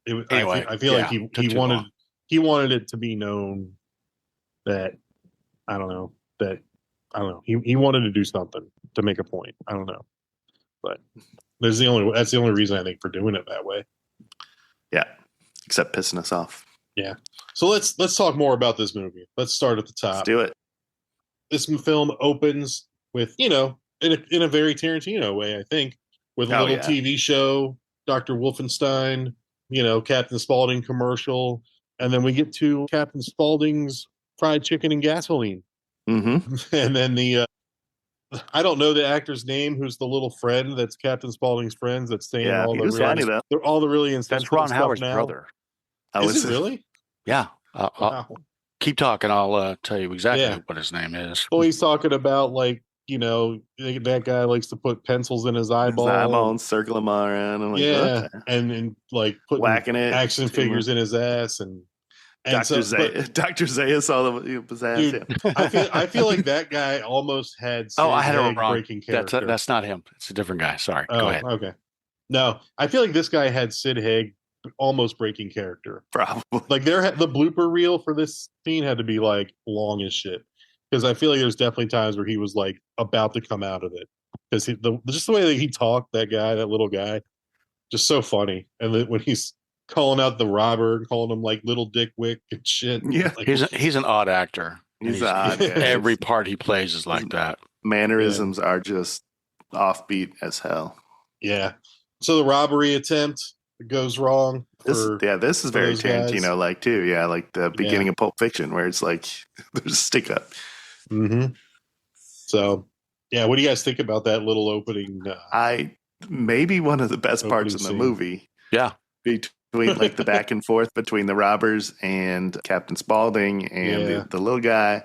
Anyway, I feel like he wanted it to be known that he wanted to do something to make a point. I don't know, but that's the only reason I think for doing it that way. Yeah, except pissing us off. Yeah. So let's talk more about this movie. Let's start at the top. Let's do it. This film opens with, in a very Tarantino way, I think, with a little TV show, Dr. Wolfenstein, Captain Spaulding commercial, and then we get to Captain Spaulding's fried chicken and gasoline. Mm-hmm. And then I don't know the actor's name, who's the little friend that's Captain Spaulding's friends that's saying all the really insensitive That's Ron stuff Howard's now. brother. Is it really? Yeah. Wow. Keep talking. I'll tell you exactly what his name is. Well, he's talking about that guy likes to put pencils in his eyeball, and circle them all around. I'm like, okay. and like putting whacking it, action figures in his ass, and Dr. Zayas all of his ass. Dude, I feel like that guy almost had. I had it wrong. Breaking character. That's not him. It's a different guy. Sorry. Go ahead. Okay. No, I feel like this guy had Sid Haig almost breaking character. Probably. Like the blooper reel for this scene had to be like long as shit, because I feel like there's definitely times where he was like about to come out of it, because just the way that he talked, that little guy, just so funny. And when he's calling out the robber and calling him like little dick wick and shit. Yeah, like, he's an odd actor. He's odd. Every part he plays is like that. Mannerisms are just offbeat as hell. Yeah. So the robbery attempt goes wrong. This is very Tarantino like too. Yeah, like the beginning of Pulp Fiction, where it's like there's a stick up. Mm-hmm. So, yeah, what do you guys think about that little opening? Maybe one of the best parts of the movie. Yeah, between like the back and forth between the robbers and Captain Spaulding and the little guy,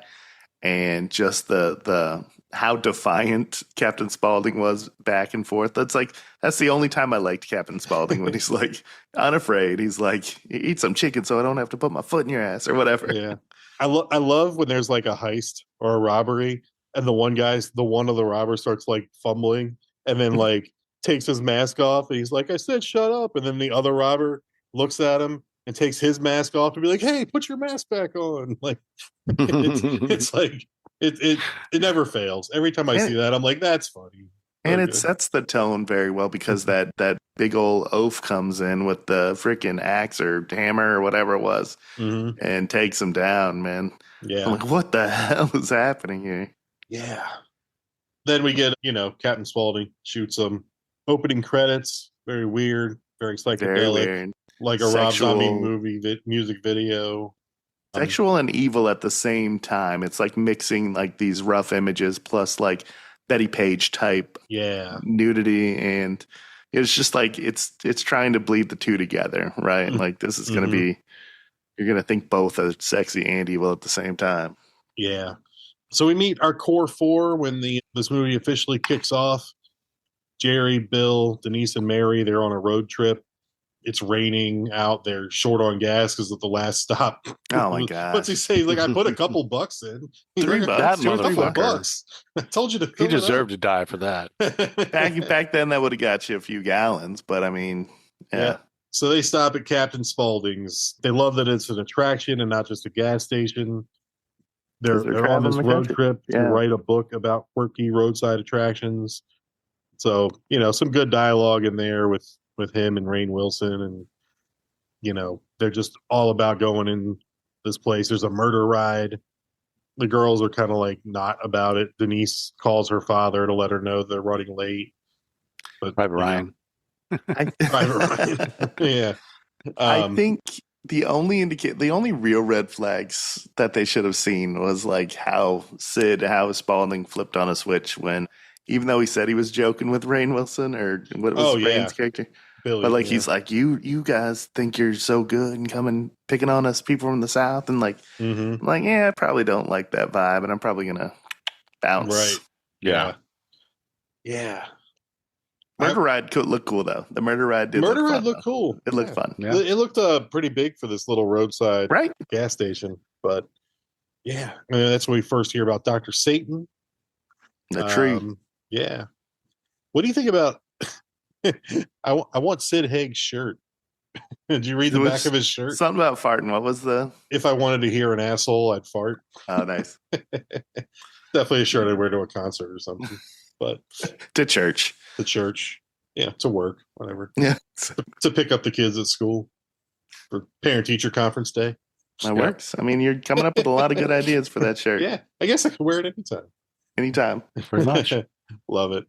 and just the how defiant Captain Spaulding was back and forth. That's the only time I liked Captain Spaulding, when he's like unafraid. He's like, eat some chicken so I don't have to put my foot in your ass or whatever. Yeah. I love when there's like a heist or a robbery and the one of the robbers starts like fumbling and then like takes his mask off and he's like, I said shut up, and then the other robber looks at him and takes his mask off and be like, hey, put your mask back on. Like it's like it never fails. Every time I see that, I'm like, that's funny. And it sets the tone very well, because that big old oaf comes in with the freaking axe or hammer or whatever it was, and takes him down, man. Yeah. I'm like, what the hell is happening here? Yeah. Then we get, Captain Spaulding shoots him. Opening credits, very weird, very psychedelic, very weird. Like a Rob Zombie movie, music video. Sexual and evil at the same time. It's like mixing like these rough images plus like Betty Page type nudity, and it's just like it's trying to bleed the two together, right? Like this is going to be, you're going to think both are sexy and evil at the same time. Yeah. So we meet our core four when this movie officially kicks off. Jerry, Bill, Denise, and Mary, they're on a road trip. It's raining out. They're short on gas because of the last stop. Oh my god! What's he say? He's like, I put a couple bucks in. $3. That $2 I told you to. He deserved to die for that. Back then, that would have got you a few gallons. But I mean, yeah. So they stop at Captain Spaulding's. They love that it's an attraction and not just a gas station. They're on this road trip to write a book about quirky roadside attractions. So some good dialogue in there with him and Rainn Wilson, and they're just all about going in this place. There's a murder ride. The girls are kind of like not about it. Denise calls her father to let her know they're running late. But Private Ryan. Private Ryan. Yeah. I think the only real red flags that they should have seen was like how Spaulding flipped on a switch when, even though he said he was joking with Rainn Wilson, or what was Rainn's character? Billy, but like he's like, you guys think you're so good and coming picking on us people from the South, and like I'm like, yeah, I probably don't like that vibe, and I'm probably gonna bounce. Right. Yeah. Yeah. Murder Ride looked cool though. The Murder Ride looked cool. It looked fun. Yeah. It looked pretty big for this little roadside gas station. But yeah, I mean, that's when we first hear about Dr. Satan. The tree. Yeah. What do you think about I want Sid Haig's shirt. Did you read the back of his shirt? Something about farting. What was the? If I wanted to hear an asshole, I'd fart. Oh, nice. Definitely a shirt I'd wear to a concert or something. But to church. Yeah, to work, whatever. Yeah. To pick up the kids at school for parent teacher conference day. That works. I mean, you're coming up with a lot of good ideas for that shirt. Yeah, I guess I could wear it anytime. Anytime. Pretty much. Love it.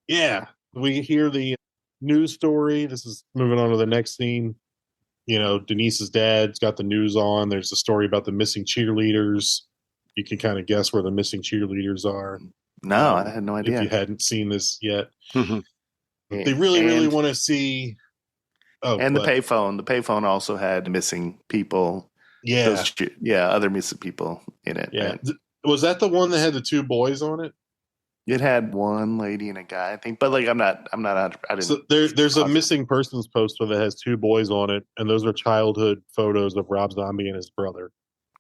Yeah, we hear the news story. This is moving on to the next scene. You know, Denise's dad's got the news on. There's a story about the missing cheerleaders. You can kind of guess where the missing cheerleaders are. No, I had no idea. If you hadn't seen this yet. Mm-hmm. They really want to see... Oh, and the payphone. The payphone also had missing people. Yeah. Other missing people in it. Yeah. Right? Was that the one that had the two boys on it? It had one lady and a guy, I think. But like, I didn't. So there's a missing persons poster that has two boys on it, and those are childhood photos of Rob Zombie and his brother.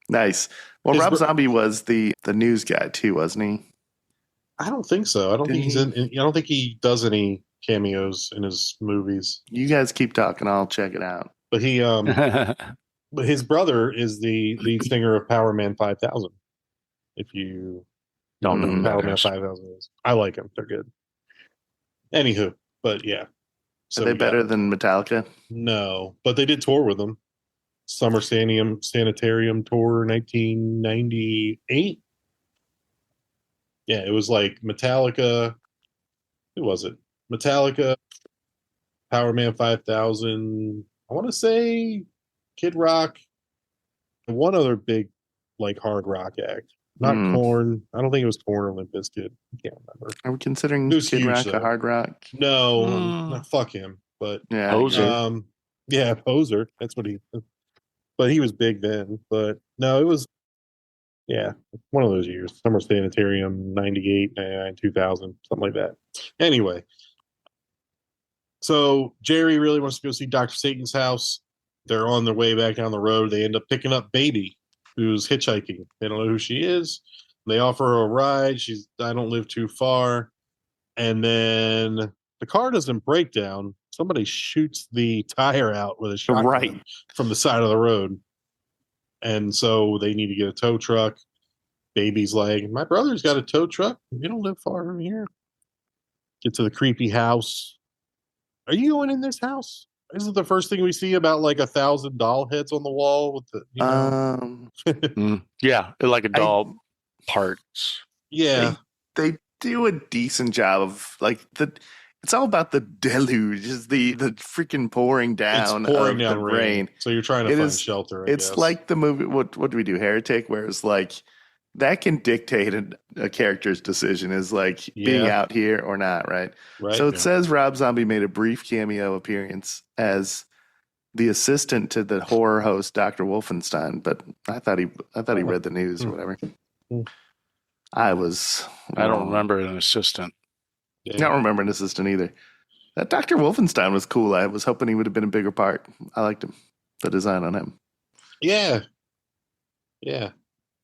Nice. Well, Rob Zombie was the news guy too, wasn't he? I don't think so. I don't think he's in. I don't think he does any cameos in his movies. You guys keep talking. I'll check it out. But he, but his brother is the lead singer of Power Man 5000. If you don't know who Power Man 5000 is, I like them. They're good. Anywho, but yeah. So are they better than Metallica? No, but they did tour with them. Summer Sanitarium tour 1998. Yeah, it was like Metallica. Who was it? Metallica, Power Man 5000. I want to say Kid Rock, and one other big like hard rock act. Not Korn. I don't think it was Korn or Limp Bizkit. I can't remember. Are we considering Kid Rock a hard rock? No, fuck him. But yeah, Poser. Yeah, Poser. That's what he. But he was big then. But no, it was. Yeah, one of those years. Summer Sanitarium, 98, 99, 2000, something like that. Anyway, so Jerry really wants to go see Dr. Satan's house. They're on their way back down the road. They end up picking up Baby, who's hitchhiking. They don't know who she is. They offer her a ride. I don't live too far. And then the car doesn't break down. Somebody shoots the tire out with a shotgun from the side of the road. And so they need to get a tow truck. Baby's like, my brother's got a tow truck. You don't live far from here. Get to the creepy house. Are you going in this house? Isn't the first thing we see about like 1,000 doll heads on the wall with the, yeah, like a doll parts. Yeah, they do a decent job of like it's all about the deluge, is the freaking pouring down, pouring down the rain. So you're trying to find shelter. It's guess. like the movie. What do we do? Heretic, where it's like that can dictate a character's decision, is like being out here or not, right? So it says Rob Zombie made a brief cameo appearance as the assistant to the horror host Dr. Wolfenstein, but I thought he read the news or whatever. I don't remember an assistant. I don't remember an assistant either. That Dr. Wolfenstein was cool. I was hoping he would have been a bigger part. I liked him. The design on him. Yeah.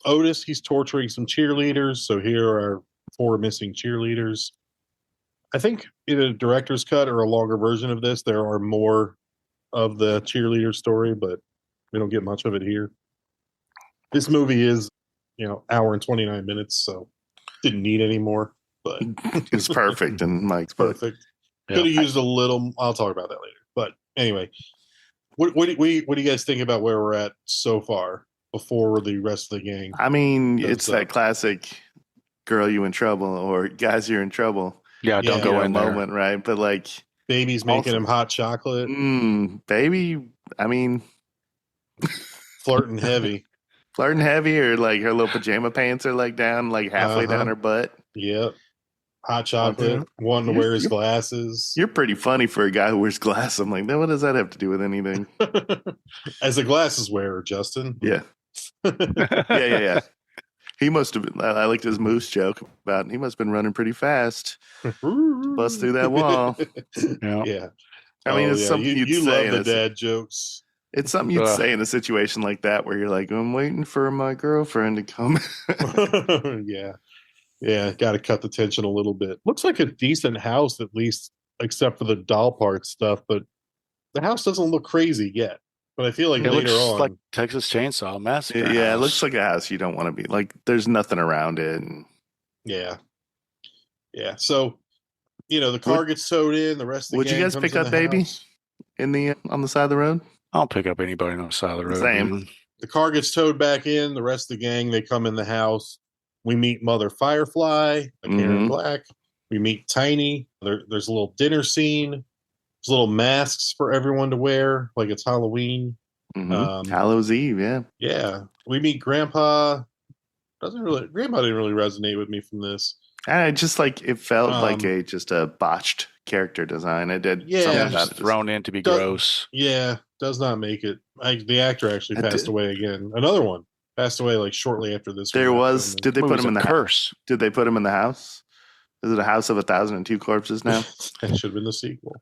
Otis, he's torturing some cheerleaders. So here are 4 missing cheerleaders. I think in a director's cut or a longer version of this, there are more of the cheerleader story, but we don't get much of it here. This movie is, hour and 29 minutes, so didn't need any more. But it's perfect, and Mike's perfect. Could have used a little. I'll talk about that later. But anyway, what do you guys think about where we're at so far before the rest of the gang? I mean, it's that classic "girl, you in trouble" or "guys, you're in trouble." Yeah, don't go in there. Moment, right? But like, Baby's making him hot chocolate. Baby, I mean, flirting heavy. Flirting heavy, or like her little pajama pants are like down, like halfway down her butt. Yep. Hot chocolate, wanting to wear his glasses. You're pretty funny for a guy who wears glasses. I'm like, what does that have to do with anything? As a glasses wearer, Justin. Yeah. Yeah. He must have been, I liked his moose joke about, he must have been running pretty fast. Bust through that wall. Yeah. I mean, it's something you love the dad jokes. It's something you'd say in a situation like that where you're like, I'm waiting for my girlfriend to come. Yeah, got to cut the tension a little bit. Looks like a decent house, at least, except for the doll part stuff. But the house doesn't look crazy yet. But I feel like it later looks on, like Texas Chainsaw Massacre. Yeah, it looks like a house you don't want to be. Like, there's nothing around it. Yeah. So, the car gets towed in. The rest of the would gang you guys comes pick in up the Baby house. on the side of the road? I'll pick up anybody on the side of the road. Same. The car gets towed back in. The rest of the gang, they come in the house. We meet Mother Firefly, Karen Black. We meet Tiny. There's a little dinner scene. There's little masks for everyone to wear, like it's Halloween. Hallows Eve, yeah. Yeah. We meet Grandpa. Grandpa didn't really resonate with me from this. I just like it felt like just a botched character design. It did something about it thrown in to be gross. Yeah, does not make it. The actor actually passed away again. Another one passed away like shortly after this. There was. Did they put him in the curse? Did they put him in the house? Is it a house of 1,002 corpses now? That should have been the sequel.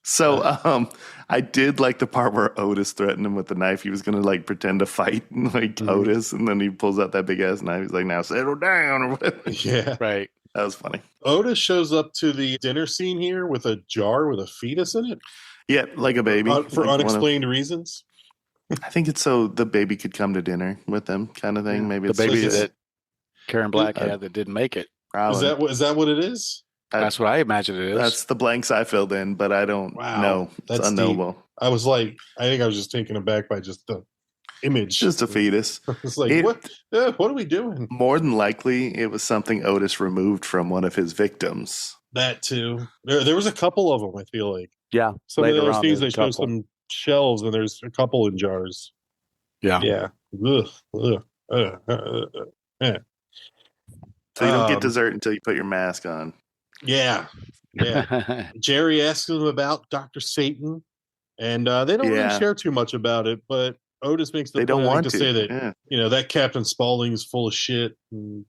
So I did like the part where Otis threatened him with the knife. He was going to like pretend to fight like Otis, and then he pulls out that big ass knife. He's like, "Now settle down," or whatever. Yeah, right. That was funny. Otis shows up to the dinner scene here with a jar with a fetus in it. Yeah, like a baby for like unexplained reasons. I think it's so the baby could come to dinner with them, kind of thing. Yeah. Maybe the baby that Karen Black had that didn't make it. Is that what it is? That's what I imagine it is. That's the blanks I filled in, but I don't know. It's unknowable. Deep. I was like, I think I was just taken aback by just the image. Just a fetus. It's like, what are we doing? More than likely, it was something Otis removed from one of his victims. That too. There was a couple of them, I feel like. Yeah. Some of those scenes, they show some shells, and there's a couple in jars. Yeah. Yeah. So you don't get dessert until you put your mask on. Yeah. Yeah. Jerry asks him about Dr. Satan, and they don't really share too much about it, but Otis makes the point to say that, that Captain Spaulding is full of shit, and,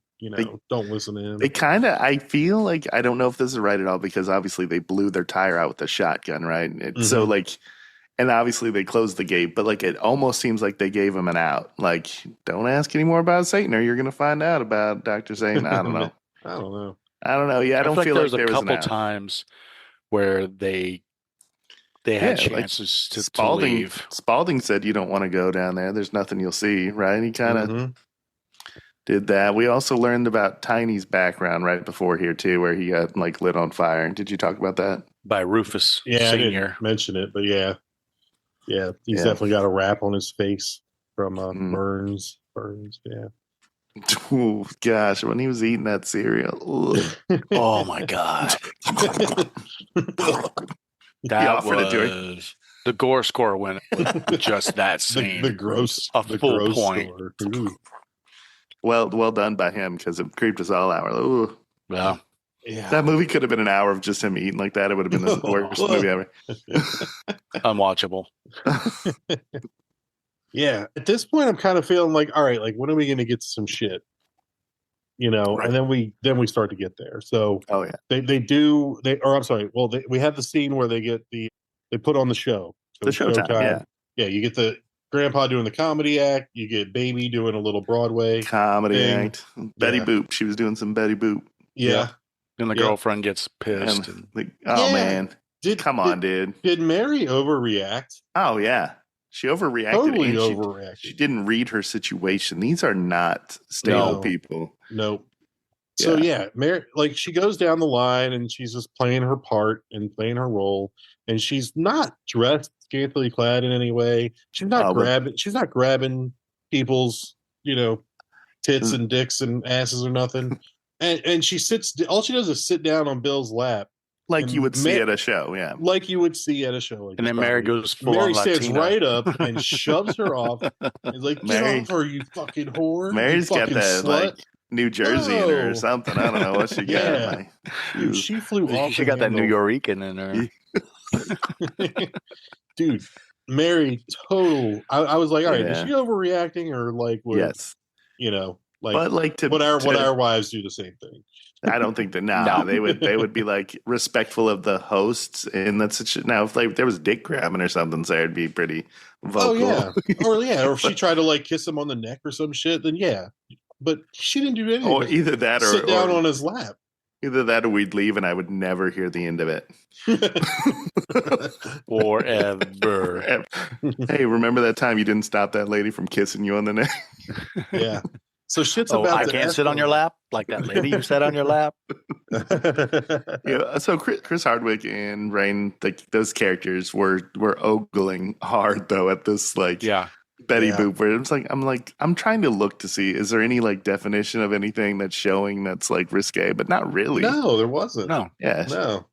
don't listen to him. They kind of, I feel like, I don't know if this is right at all, because obviously they blew their tire out with a shotgun, right? So, like, and obviously they closed the gate, but, like, it almost seems like they gave him an out. Like, don't ask any more about Satan, or you're going to find out about Dr. Satan. I don't know. I don't know. Yeah, I don't feel like there was a couple times where they had chances to leave. Spaulding said you don't want to go down there. There's nothing you'll see, right? He kind of did that. We also learned about Tiny's background right before here too, where he got like lit on fire. Did you talk about that? By Rufus Sr. I didn't mention it, but yeah, he's definitely got a wrap on his face from burns. Yeah. Oh gosh, when he was eating that cereal. Oh my god. That was the gore score went with just that scene. The gross, a full point. Well done by him, because it creeped us all out. Ooh. Yeah. That movie could have been an hour of just him eating like that. It would have been the worst movie ever. Unwatchable. Yeah, at this point, I'm kind of feeling like, all right, like when are we going to get some shit? Right. And then we start to get there. So, we have the scene where they put on the show, so the showtime. Yeah. You get the grandpa doing the comedy act. You get baby doing a little Broadway comedy act. Betty Boop, she was doing some Betty Boop. Yeah. And the girlfriend gets pissed. Man, come on, dude. Did Mary overreact? Oh yeah. She overreacted. Totally overreacted. She didn't read her situation. These are not stable people. Nope. So Mary, like, she goes down the line and she's just playing her part and playing her role, and she's not dressed scantily clad in any way. She's not grabbing people's, tits and dicks and asses or nothing. And she sits. All she does is sit down on Bill's lap. Like you would see at a show, yeah. Like you would see at a show. Like and then Mary goes full Mary stands right up and shoves her off. And like, get off her, you fucking whore. Mary's got that, slut. like, New Jersey in her or something. I don't know what she got. Dude, she flew off. She got that New Yorican in her. Dude, Mary, total. I was like, all right, is she overreacting, or like, but like would our wives do the same thing? I don't think that. No, they would be like respectful of the hosts in that situation. Now, if like there was dick grabbing or something, so it'd be pretty vocal. or if she tried to like kiss him on the neck or some shit, then but she didn't do anything. Or either that, or sit down on his lap. Either that, or we'd leave, and I would never hear the end of it. Forever. Hey, remember that time you didn't stop that lady from kissing you on the neck? Yeah. So shit's about. I can't sit on your lap like that lady you sat on your lap. So Chris Hardwick and Rainn, those characters were ogling hard though at this Betty Boop. Where I'm trying to look to see, is there any like definition of anything that's showing that's like risque, but not really. No, there wasn't. No. Yeah. No.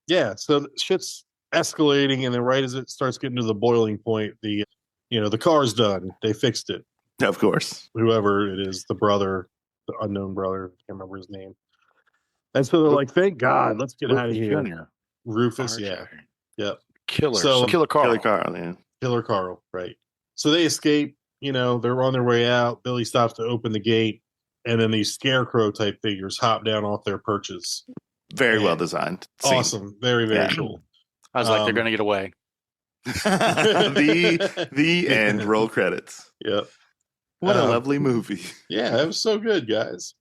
Yeah. So shit's escalating, and then right as it starts getting to the boiling point, the car's done. They fixed it. Of course. Whoever it is, the brother, the unknown brother, I can't remember his name. And so they're like, "Thank God, let's get out of here." Jr. Rufus, RJ. yeah. Yep. Killer. So- Killer Carl. Killer Carl, yeah. Killer Carl, right. So they escape, they're on their way out. Billy stops to open the gate, and then these scarecrow type figures hop down off their perches. Very well designed. Awesome. Very, very cool. I was like, they're going to get away. the end. Roll credits. Yep. What a lovely movie. Yeah, it was so good, guys.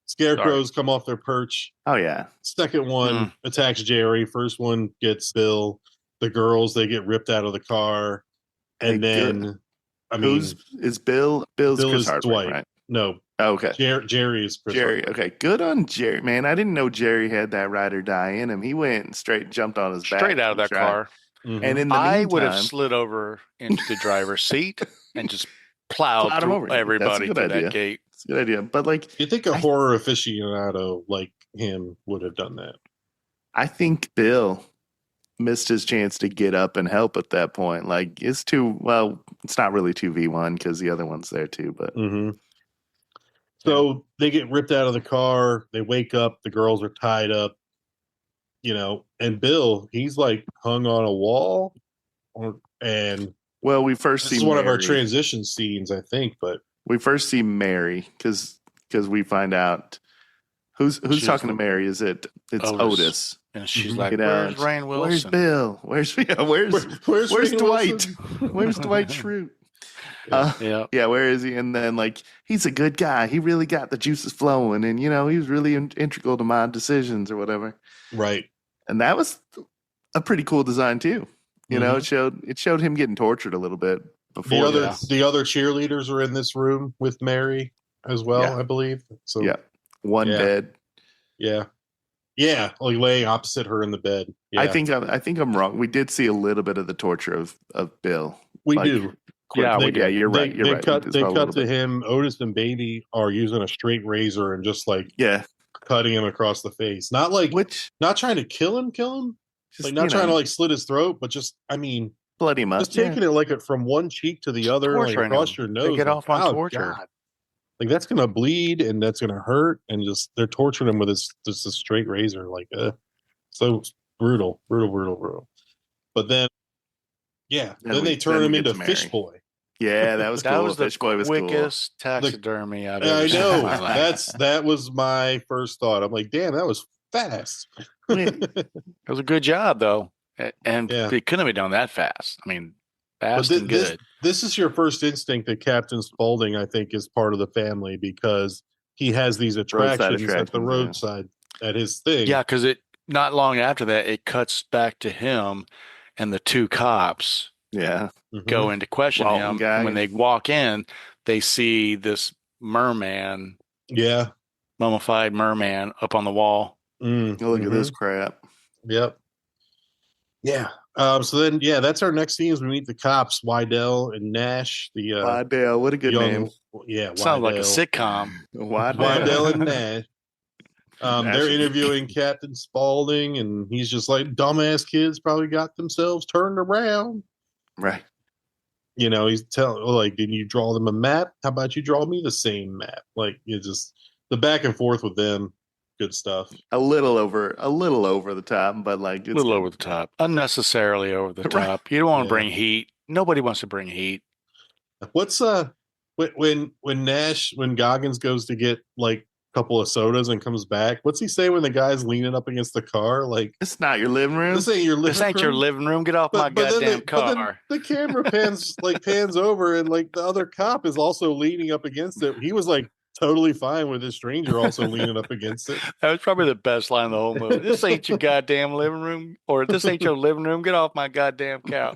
Scarecrows come off their perch. Oh, yeah. Second one attacks Jerry. First one gets Bill. The girls, they get ripped out of the car. And then, is Bill? Bill's Bill Chris is Hardwick, Dwight. right? No. Oh, okay. Jerry is Chris Jerry. Hardwick. Okay. Good on Jerry. Man, I didn't know Jerry had that ride or die in him. He went jumped on his back. Straight out of that car. Mm-hmm. And in the I would have meantime- slid over into the driver's seat and just plowed Plowed him through over. everybody That's a through good idea. that gate. It's a good idea. But like, You think a horror aficionado like him would have done that? I think Bill missed his chance to get up and help at that point. Like, it's not really 2v1 because the other one's there too. But Mm-hmm. So they get ripped out of the car. They wake up. The girls are tied up. And Bill, he's like hung on a wall. And we first this see is one of our Mary. transition scenes, I think. But We first see Mary because we find out who's talking to Mary. It's Otis. And she's Mhm. like, "Where's Rainn Wilson? Where's Bill? Where's Rainn Dwight? Wilson? Where's Dwight Schrute? Yeah. Where is he? And then like, he's a good guy. He really got the juices flowing, and he was really integral to my decisions or whatever. right. And that was a pretty cool design too. It showed him getting tortured a little bit before. The other cheerleaders are in this room with Mary as well, Yeah. I believe. So one bed. Yeah. Yeah, like laying opposite her in the bed. Yeah. I think I'm wrong. We did see a little bit of the torture of Bill. we like, do. Yeah, we yeah, you're right. You're They right. cut We saw a to little bit. him. Otis and Baby are using a straight razor and just like cutting him across the face. Not like not trying to kill him, just, like not trying to like slit his throat, but just bloody him up. just taking it like from one cheek to the other, like torturing across him. your nose. They get off on Oh, torture. God. Like that's gonna bleed and that's gonna hurt, and just they're torturing him with just a straight razor, like so brutal. But then, then they turn him into Fish Boy. Yeah, that was cool. That was the Fish Boy was cool. quickest taxidermy I've I ever seen in know my life. that was my first thought. I'm like, damn, that was fast. It was a good job though, and it couldn't have been done that fast. I mean, fast and good. This is your first instinct that Captain Spaulding, I think, is part of the family because he has these attractions at the roadside at his thing. Yeah, because not long after that, it cuts back to him and the two cops. Yeah, go in to question Walton him. guy. And when they walk in, they see this merman. Yeah, mummified merman up on the wall. Look at this crap. Yep. Yeah. So then, that's our next scene is we meet the cops, Wydell and Nash. Wydell, what a good name. Yeah, sounds like a sitcom. Wydell and Nash. They're interviewing Captain Spaulding, and he's just like, dumbass kids probably got themselves turned around. Right. He's telling, like, didn't you draw them a map? How about you draw me the same map? Like, it's just the back and forth with them. Good stuff. A little over the top, but like a little over the top, unnecessarily over the top. You don't want to bring heat. Nobody wants to bring heat. What's when Goggins goes to get like a couple of sodas and comes back? What's he say when the guy's leaning up against the car? Like, it's not your living room. This ain't your living room. Get off my goddamn car. The camera pans over, and like the other cop is also leaning up against it. He was like totally fine with this stranger also leaning up against it. That was probably the best line of the whole movie. This ain't your goddamn living room, or this ain't your living room. Get off my goddamn car.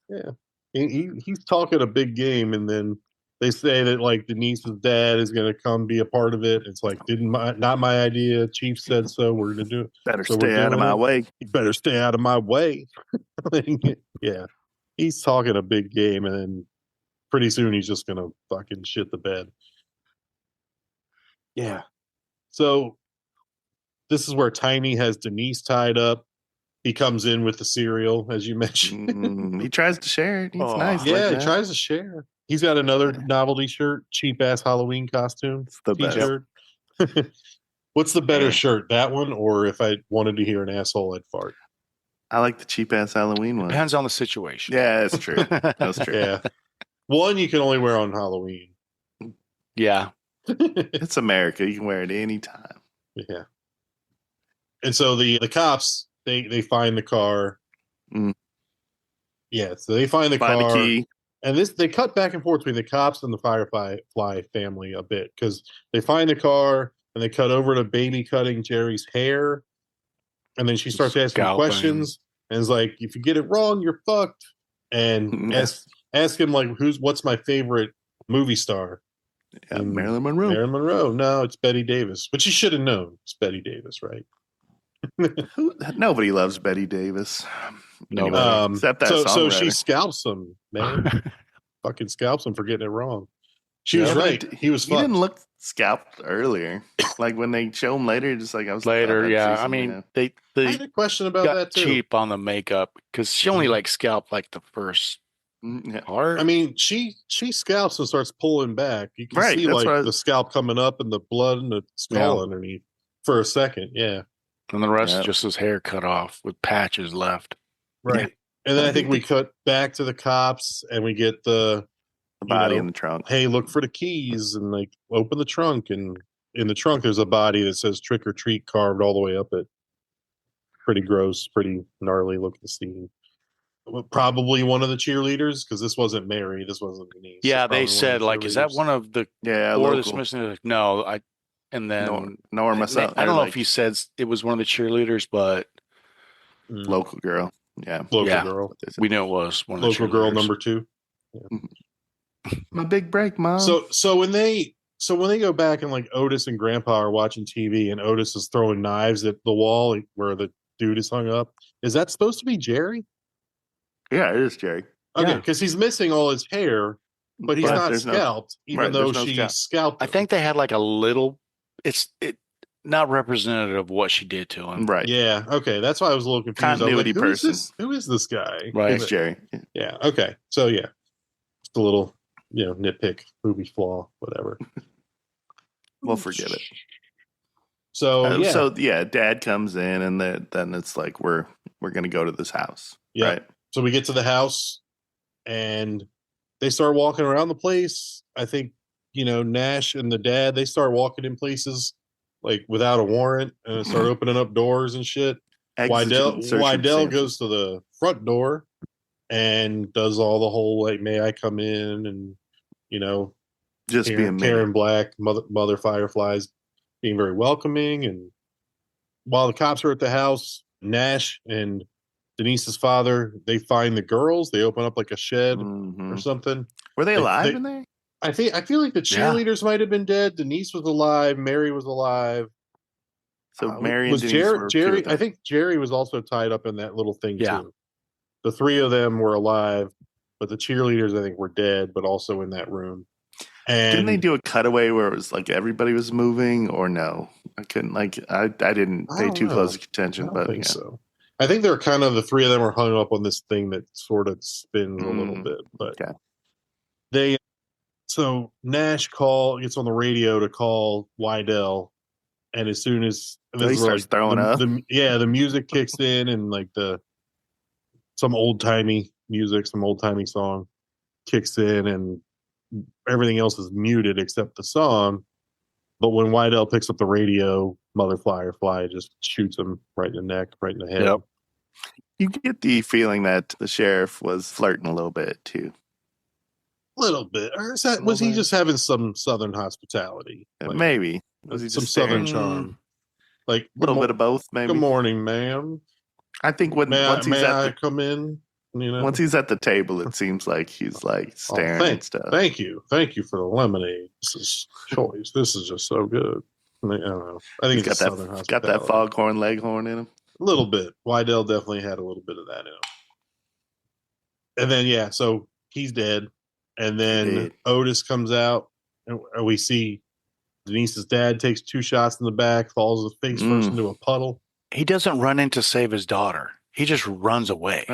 Yeah. He's talking a big game, and then they say that like Denise's dad is going to come be a part of it. It's like, not my idea. Chief said so. We're going to do it. Better stay out of my way. You better stay out of my way. Yeah. he's talking a big game, and then pretty soon he's just gonna fucking shit the bed. Yeah. So this is where Tiny has Denise tied up. He comes in with the cereal, as you mentioned. He tries to share it. He's nice. Yeah, like he tries to share. He's got another novelty shirt, cheap ass Halloween costume, It's the best. t-shirt. What's the better shirt, that one, or if I wanted to hear an asshole, I'd fart? I like the cheap ass Halloween one. Depends on the situation. Yeah, that's true. That's true. Yeah, one you can only wear on Halloween. Yeah. It's America. You can wear it anytime. Yeah. And so the cops they find the car. Mm. Yeah, so they find the Find car. the key. And they cut back and forth between the cops and the Firefly family a bit, because they find the car and they cut over to Baby cutting Jerry's hair, and then she starts asking questions and is like, "If you get it wrong, you're fucked." And ask him like, what's my favorite movie star? Yeah, Marilyn Monroe. Marilyn Monroe. No, it's Betty Davis. But you should have known it's Betty Davis, right? Nobody loves Betty Davis. Nobody. Except that so songwriter. she scalps him, man. Fucking scalps him for getting it wrong. She was right. He was fucked. He didn't look scalped earlier. Like when they show him later, just like I was later. Yeah, I mean they I had a question about got that too. cheap on the makeup because she only like scalped like the first part. I mean, she scalps and starts pulling back. You can Right, see that's like the scalp coming up and the blood and the skull underneath for a second. Yeah, and the rest is just his hair cut off with patches left. right. Yeah. And then I think we cut back to the cops and we get the body in the trunk. Hey, look for the keys, and like open the trunk, and in the trunk there's a body that says "trick or treat" carved all the way up it. Pretty gross, pretty gnarly looking scene. Probably one of the cheerleaders, because this wasn't Mary, this wasn't Denise. Yeah, they said like, "Is that one of the four that's missing?" Like, no, and then Nor myself. I don't know if he said it was one of the cheerleaders, but local girl. Yeah, local girl. We knew it was one of local the girl number 2. Yeah. My big break, Mom. So when they go back and like Otis and Grandpa are watching TV and Otis is throwing knives at the wall where the dude is hung up, is that supposed to be Jerry? Yeah, it is Jerry. Okay, because he's missing all his hair, but he's not scalped, even though she scalped him. I think they had like a little. It's not representative of what she did to him. Right. Yeah. Okay. That's why I was a little confused. Continuity person. Who is this guy? Right. It's Jerry. Yeah. Okay. So yeah, just a little, nitpick, movie flaw, whatever. We'll forget it. So Dad comes in, and then it's like we're gonna go to this house. Yeah. Right? So we get to the house, and they start walking around the place. I think Nash and the dad, they start walking in places like without a warrant and start opening up doors and shit. Wydell goes to the front door and does all the whole like, "May I come in?" and just Karen Black, mother Fireflies, being very welcoming. And while the cops are at the house, Nash and Denise's father, they find the girls. They open up like a shed or something. Were they alive in there? I feel like the cheerleaders might have been dead. Denise was alive. Mary was alive. So Mary was and Denise were Jerry. I think Jerry was also tied up in that little thing too. The 3 of them were alive, but the cheerleaders I think were dead, but also in that room. And didn't they do a cutaway where it was like everybody was moving, or no? I couldn't I didn't pay too close attention, but I think so. I think they're kind of the 3 of them are hung up on this thing that sort of spins a little bit, but So Nash gets on the radio to call Wydell, and as soon as he starts throwing up, the music kicks in, and like some old timey music, some old timey song kicks in, and everything else is muted except the song. But when Wydell picks up the radio, Mother Firefly just shoots him right in the neck, right in the head. Yep. You get the feeling that the sheriff was flirting a little bit too. Little bit, or was he just having some southern hospitality? Like, maybe was he some just southern charm? Like a little bit of both, maybe. Good morning, ma'am. I think once I come in? Once he's at the table, it seems like he's like staring at stuff. Thank you for the lemonade. This is choice. This is just so good. I don't know. I think he's got that foghorn leghorn in him. A little bit. Wydell definitely had a little bit of that in him. And then so he's dead. And then Otis comes out, and we see Denise's dad takes 2 shots in the back, falls his face first into a puddle. He doesn't run in to save his daughter. He just runs away.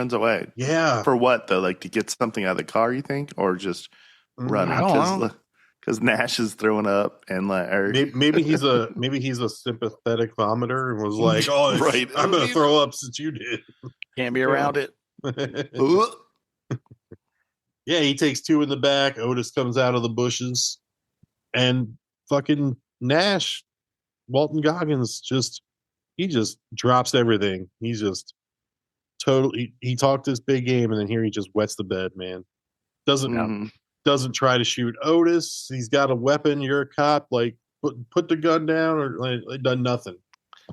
Yeah. For what though? Like to get something out of the car, you think, or just running? Because Nash is throwing up and like, maybe he's a sympathetic vomiter and was like, "Oh, right, I'm gonna throw up since you did." Can't be around it. Yeah, he takes 2 in the back. Otis comes out of the bushes, and fucking Nash, Walton Goggins, just drops everything. He's just totally. He talked this big game, and then here he just wets the bed, man. Doesn't try to shoot Otis. He's got a weapon. You're a cop. Like put the gun down, or like done nothing.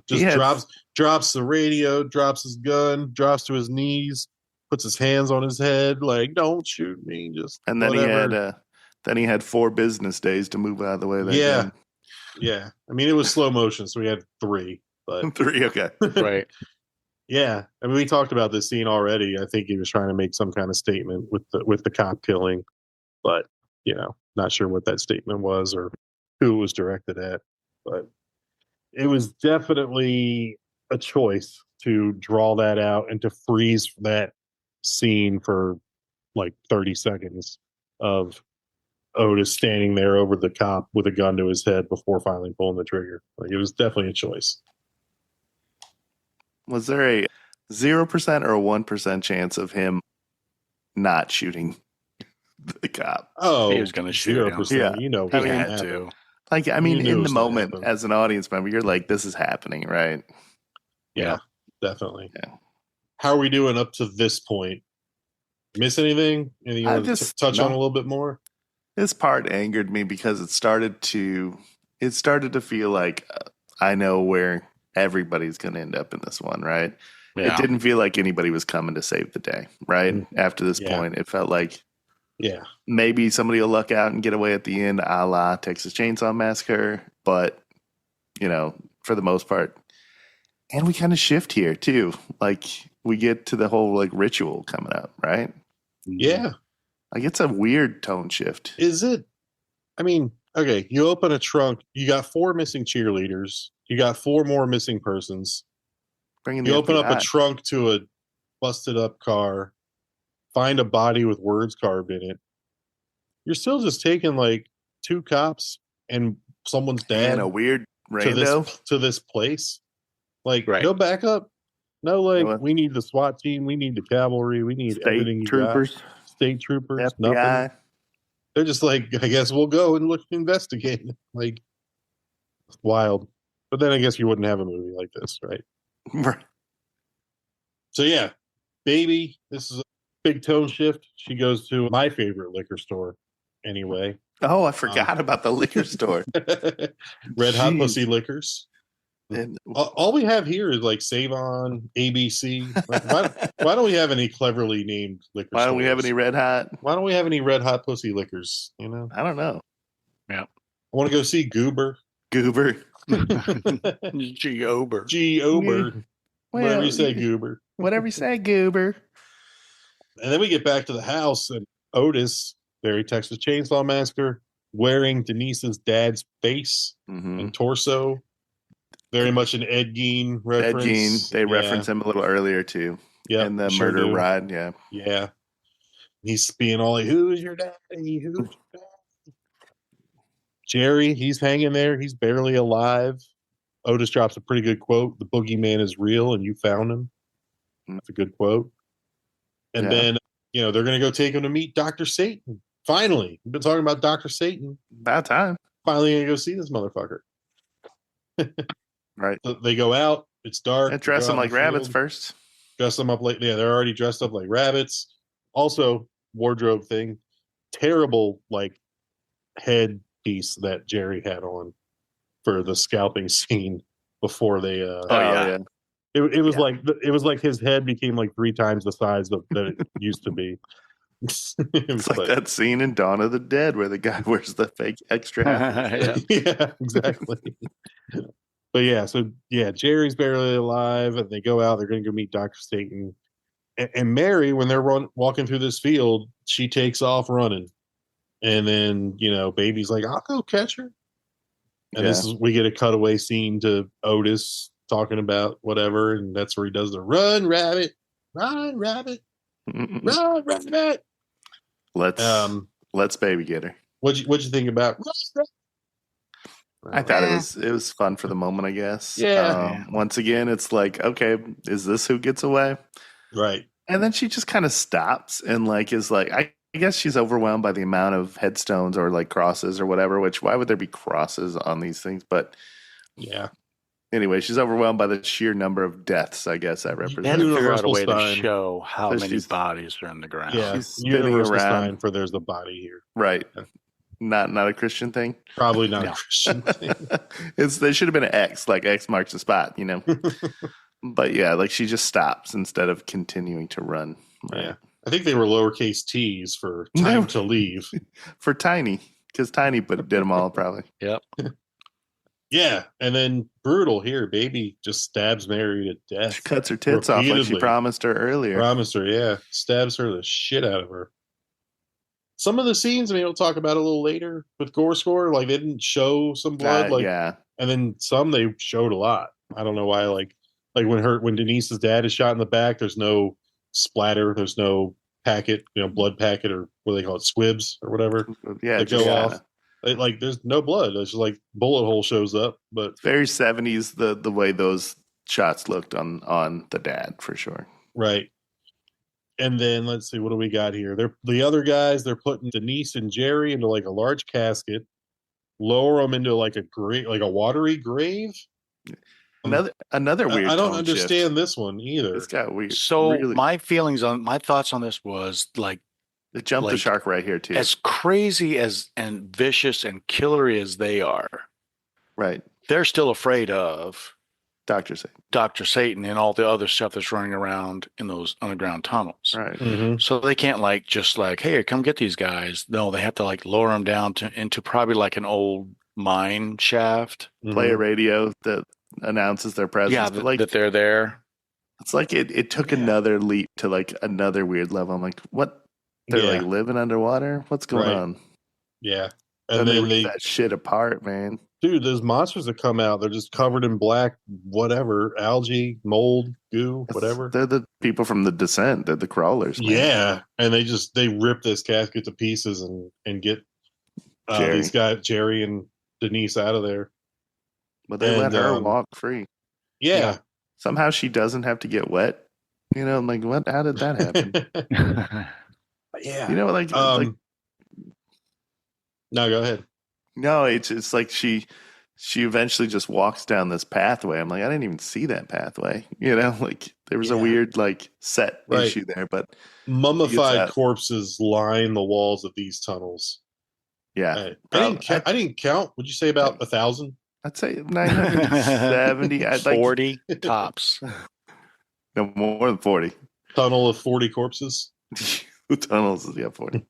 Just drops the radio, drops his gun, drops to his knees, puts his hands on his head, like don't shoot me. And then he had 4 business days to move out of the way. Yeah. I mean, it was slow motion, so we had 3, but 3. Okay, right. Yeah, I mean, we talked about this scene already. I think he was trying to make some kind of statement with the cop killing, but not sure what that statement was or who it was directed at. But it was definitely a choice to draw that out and to freeze that scene for like 30 seconds of Otis standing there over the cop with a gun to his head before finally pulling the trigger. Like, it was definitely a choice. Was there a 0% or a 1% chance of him not shooting the cop? Oh, he was going to shoot 0%. Yeah. He had to. Like, I mean, in the moment, as an audience member, you're like, this is happening, right? Yeah, definitely. Yeah. How are we doing up to this point? Miss anything? Anything you want to touch on a little bit more? This part angered me because it started to feel like I know where everybody's going to end up in this one, right? Yeah. It didn't feel like anybody was coming to save the day, right? Mm-hmm. After this point, it felt like maybe somebody will luck out and get away at the end, a la Texas Chainsaw Massacre. But, for the most part, and we kind of shift here too. Like we get to the whole like ritual coming up, right? Yeah. Like it's a weird tone shift. Is it? I mean, okay, you open a trunk, you got 4 missing cheerleaders, you got 4 more missing persons. You open up a trunk to a busted up car, find a body with words carved in it. You're still just taking like 2 cops and someone's dad and a weird rando to this place. Like, no backup. No, like, we need the SWAT team. We need the cavalry. We need everything you got. State troopers. FBI. Nothing. They're just like, I guess we'll go and investigate. Like, it's wild. But then I guess you wouldn't have a movie like this, right? Right. So, yeah. Baby, this is a big tone shift. She goes to my favorite liquor store anyway. Oh, I forgot about the liquor store. Red Hot Pussy Liquors. And all we have here is like Save-On, ABC. Like, why don't we have any cleverly named liquor stores? Why don't we have any Red Hot? Why don't we have any Red Hot Pussy Liquors? I don't know. Yeah. I want to go see Goober. Goober. G-Ober. G-Ober. Whatever you say, Goober. Whatever you say, Goober. And then we get back to the house, and Otis, very Texas Chainsaw Massacre, wearing Denise's dad's face and torso. Very much an Ed Gein reference. Ed Gein. They reference him a little earlier, too. Yeah. In the murder ride, yeah. Yeah. He's being all like, who's your daddy? Who's your daddy? Jerry, he's hanging there. He's barely alive. Otis drops a pretty good quote. The boogeyman is real, and you found him. That's a good quote. And then, they're going to go take him to meet Dr. Satan. Finally. We've been talking about Dr. Satan. About time. Finally going to go see this motherfucker. Right. So they go out. It's dark. And dress them like rabbits first. Dress them up like, they're already dressed up like rabbits. Also, wardrobe thing. Terrible, like, headpiece that Jerry had on for the scalping scene before they. It was like his head became like 3 times the size that it used to be. It's like that scene in Dawn of the Dead where the guy wears the fake extra hat. Yeah, exactly. But Jerry's barely alive, and they go out. They're going to go meet Dr. Satan. And Mary, when they're walking through this field, she takes off running. And then, baby's like, I'll go catch her. And we get a cutaway scene to Otis talking about whatever. And that's where he does the run, rabbit, run, rabbit, run, rabbit. Let's baby get her. What'd you think about? I thought it was fun for the moment, I guess. Yeah. Once again, it's like, okay, is this who gets away? Right. And then she just kind of stops and is like, I guess she's overwhelmed by the amount of headstones or like crosses or whatever, which why would there be crosses on these things? But yeah. Anyway, she's overwhelmed by the sheer number of deaths, I guess that represents. They had to figure out a way to show how many bodies are in the ground. Yeah, she's spinning universal around. sign for there's a body here. Right. Not a Christian thing? Probably not a Christian thing. There should have been an X, like X marks the spot, But yeah, like she just stops instead of continuing to run. Right? Yeah. I think they were lowercase t's for time to leave. For Tiny, because Tiny did them all probably. Yep. Yeah, and then brutal here. Baby just stabs Mary to death. She cuts her tits off like she promised her earlier. Yeah. Stabs her the shit out of her. Some of the scenes, we'll talk about a little later with Gore Score. Like, they didn't show some blood. Yeah. And then some they showed a lot. I don't know why. Like when Denise's dad is shot in the back, there's no splatter. There's no packet, blood packet, or what do they call it, squibs or whatever. Yeah. That go off. Like there's no blood. There's just like bullet hole shows up. But very 70s the way those shots looked on the dad for sure. Right. And then let's see, what do we got here? The other guys, they're putting Denise and Jerry into like a large casket, lower them into like a grave, like a watery grave. Another weird. I don't understand this one either. It's got weird. So really, my thoughts on this was like, it jumped the shark right here too. As crazy and vicious and killery as they are, right? They're still afraid of Dr. Satan and all the other stuff that's running around in those underground tunnels. Right. Mm-hmm. So they can't just hey, come get these guys. No, they have to lower them down into probably like an old mine shaft. Play a radio that announces their presence. Yeah, that they're there. It's like it took another leap to another weird level. I'm like, what? They're living underwater? What's going on? Yeah. And then they that shit apart, man. Dude, those monsters that come out, they're just covered in black, whatever, algae, mold, goo, whatever. They're the people from the Descent. They're the crawlers. Man. Yeah. And they rip this casket to pieces and get these guys, Jerry and Denise, out of there. But they let her walk free. Yeah. Somehow she doesn't have to get wet. I'm like, what? How did that happen? Yeah. No, go ahead. No, it's like she eventually just walks down this pathway. I'm like, I didn't even see that pathway. There was a weird set issue there, but mummified corpses line the walls of these tunnels. Yeah. I didn't count. Would you say about 1,000? I'd say 970. 40 tops. No, more than 40. Tunnel of 40 corpses. Tunnels, 40.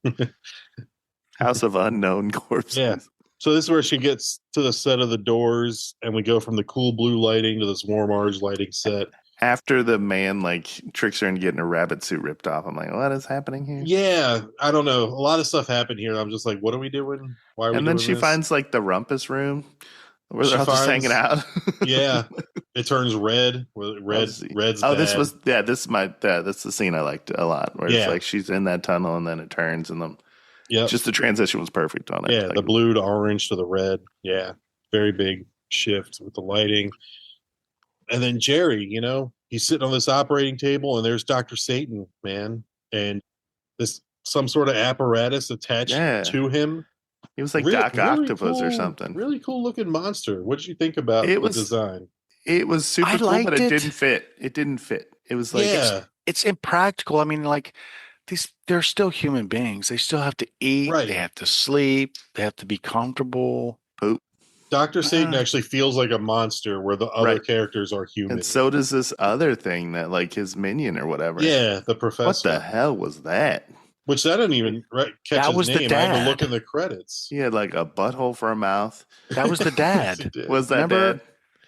House of unknown corpses. Yeah. So this is where she gets to the set of the doors, and we go from the cool blue lighting to this warm orange lighting set. After the man tricks her into getting a rabbit suit ripped off, I'm like, what is happening here? Yeah, I don't know. A lot of stuff happened here. I'm just like, what are we doing? Why are we doing this? And then she finds the rumpus room where they're all just hanging out. Yeah, it turns red. Red's bad. This is that's the scene I liked a lot. Where it's she's in that tunnel and then it turns and then. Yeah, just the transition was perfect on it. Yeah, the blue to orange to the red. Yeah, very big shift with the lighting. And then Jerry, he's sitting on this operating table, and there's Dr. Satan, man, and this some sort of apparatus attached to him. He was like Doc Octopus or something. Really cool looking monster. What did you think about the design? It was super cool, but it didn't fit. It didn't fit. It was it's impractical. I mean, they're still human beings. They still have to eat. Right. They have to sleep. They have to be comfortable. Poop. Dr. Satan actually feels like a monster where the other characters are human. And so does this other thing that his minion or whatever. Yeah, the professor. What the hell was that? Which I didn't even catch his name. The dad. I had to look in the credits. He had a butthole for a mouth. That was the dad. Was that Remember dad?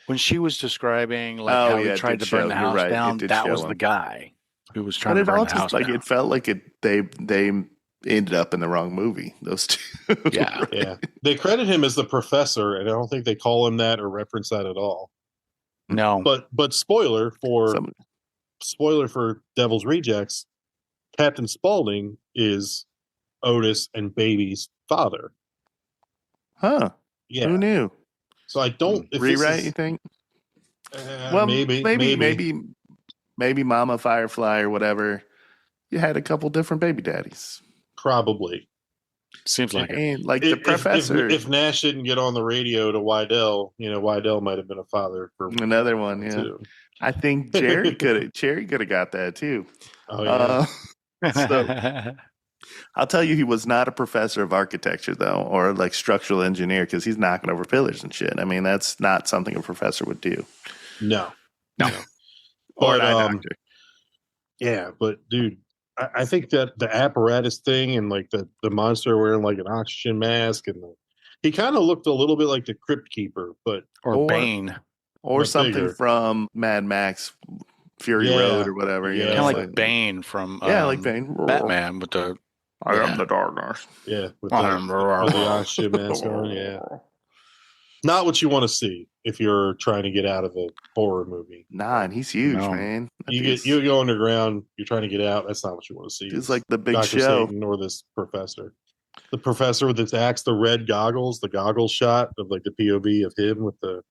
When she was describing how he tried to burn the house down, that was the guy. who was trying But to it burn all the just house like down. it felt like they ended up in the wrong movie. Those two. Yeah. Yeah. They credit him as the professor, and I don't think they call him that or reference that at all. No. But spoiler for Devil's Rejects, Captain Spaulding is Otis and Baby's father. Huh. Yeah. Who knew? So I don't rewrite, you think? Well, maybe Mama Firefly or whatever. You had a couple different baby daddies. Probably. Seems like it. And like the professor. If Nash didn't get on the radio to Wydell, Wydell might have been a father for another one. Yeah, too. I think Sheri could have got that too. Oh yeah. So I'll tell you, he was not a professor of architecture though, or like structural engineer, because he's knocking over pillars and shit. I mean, that's not something a professor would do. No. Or But, an eye doctor. Yeah, but dude, I think that the apparatus thing and like the monster wearing like an oxygen mask and he kind of looked a little bit like the Crypt Keeper, but or Bane, or something bigger. From Mad Max, Fury Road or whatever. Yeah, kind of like Bane from like Bane, Batman with the I am the darkness. Yeah, with the oxygen mask on. Yeah, not what you want to see if you're trying to get out of a horror movie. Nah, and he's huge, man. You go underground. You're trying to get out. That's not what you want to see. It's like the big Dr. show, Satan or this professor. The professor with his axe, the red goggles, the goggle shot of like the POV of him with the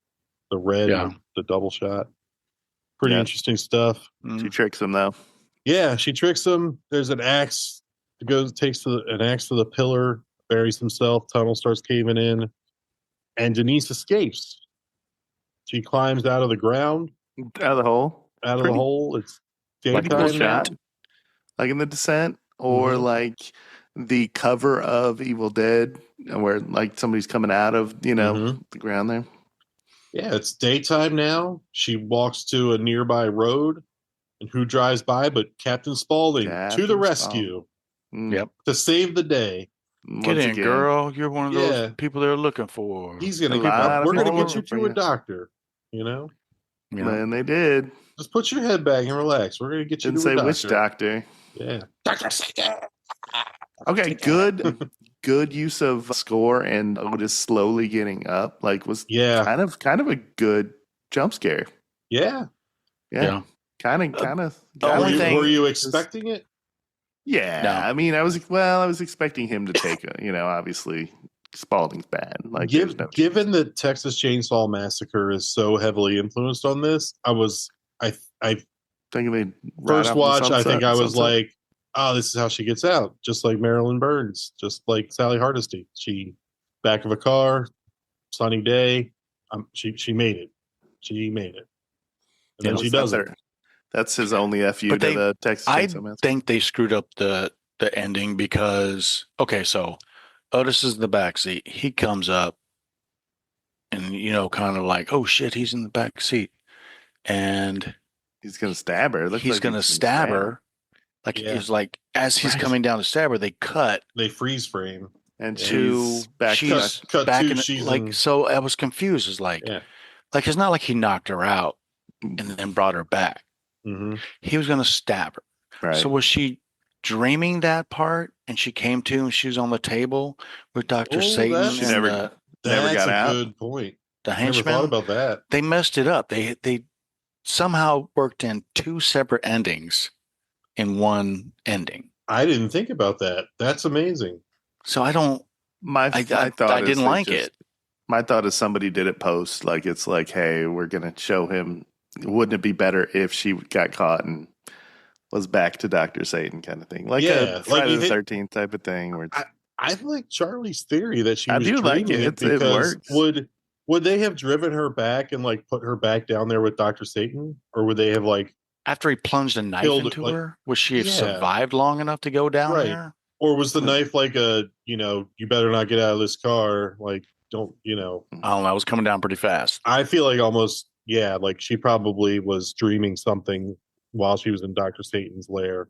red, and the double shot. Pretty interesting stuff. She tricks him though. Yeah, she tricks him. There's an axe. Takes an axe to the pillar, buries himself. Tunnel starts caving in, and Denise escapes. She climbs out of the ground, out of the hole. It's like daytime shot, like in The Descent, or like the cover of Evil Dead, where like somebody's coming out of the ground there. Yeah, it's daytime now. She walks to a nearby road, and who drives by but Captain Spaulding to the rescue. Yep, to save the day. Get in, girl. You're one of those people they're looking for. He's gonna we're gonna get you to a doctor. And they did. Just put your head back and relax. We're gonna get you to a doctor. Didn't say which doctor. Yeah, Dr. Satan. Okay, good use of score and Otis slowly getting up. Like was kind of a good jump scare. Yeah. Kind of. Were you expecting it? Yeah, no. I mean, I was expecting him to take obviously Spaulding's bad. Like, given the Texas Chainsaw Massacre is so heavily influenced on this, I think first watch. I think I was like, oh, this is how she gets out, just like Marilyn Burns, just like Sally Hardesty. She back of a car, sunny day. She made it. She made it, and then she does it. That's his only FU to the Texas Chainsaw Massacre. I think they screwed up the ending because so Otis is in the back seat. He comes up and kind of like, oh shit, he's in the back seat, and he's gonna stab her. He's gonna stab her. Like it's like as he's coming down to stab her, they freeze frame, and she's back. So I was confused. It's like it's not like he knocked her out and then brought her back. Mm-hmm. He was going to stab her. Right. So was she dreaming that part and she came to and she was on the table with Dr. Satan? She never got out. That's a good point. The henchman. Never thought about that. They messed it up. They somehow worked in two separate endings in one ending. I didn't think about that. That's amazing. So I don't. I thought I didn't like it. My thought is somebody did it post. Like it's like, hey, we're going to show him. Wouldn't it be better if she got caught and was back to Dr. Satan kind of thing? Like a Friday the 13th type of thing. Where I like Charlie's theory that she was dreaming like it because works. Would they have driven her back and like put her back down there with Dr. Satan? Or would they have like after he plunged a knife into her? Would she have survived long enough to go down there? Or was the knife like you better not get out of this car, like don't I don't know, it was coming down pretty fast. I feel like almost like she probably was dreaming something while she was in Dr. Satan's lair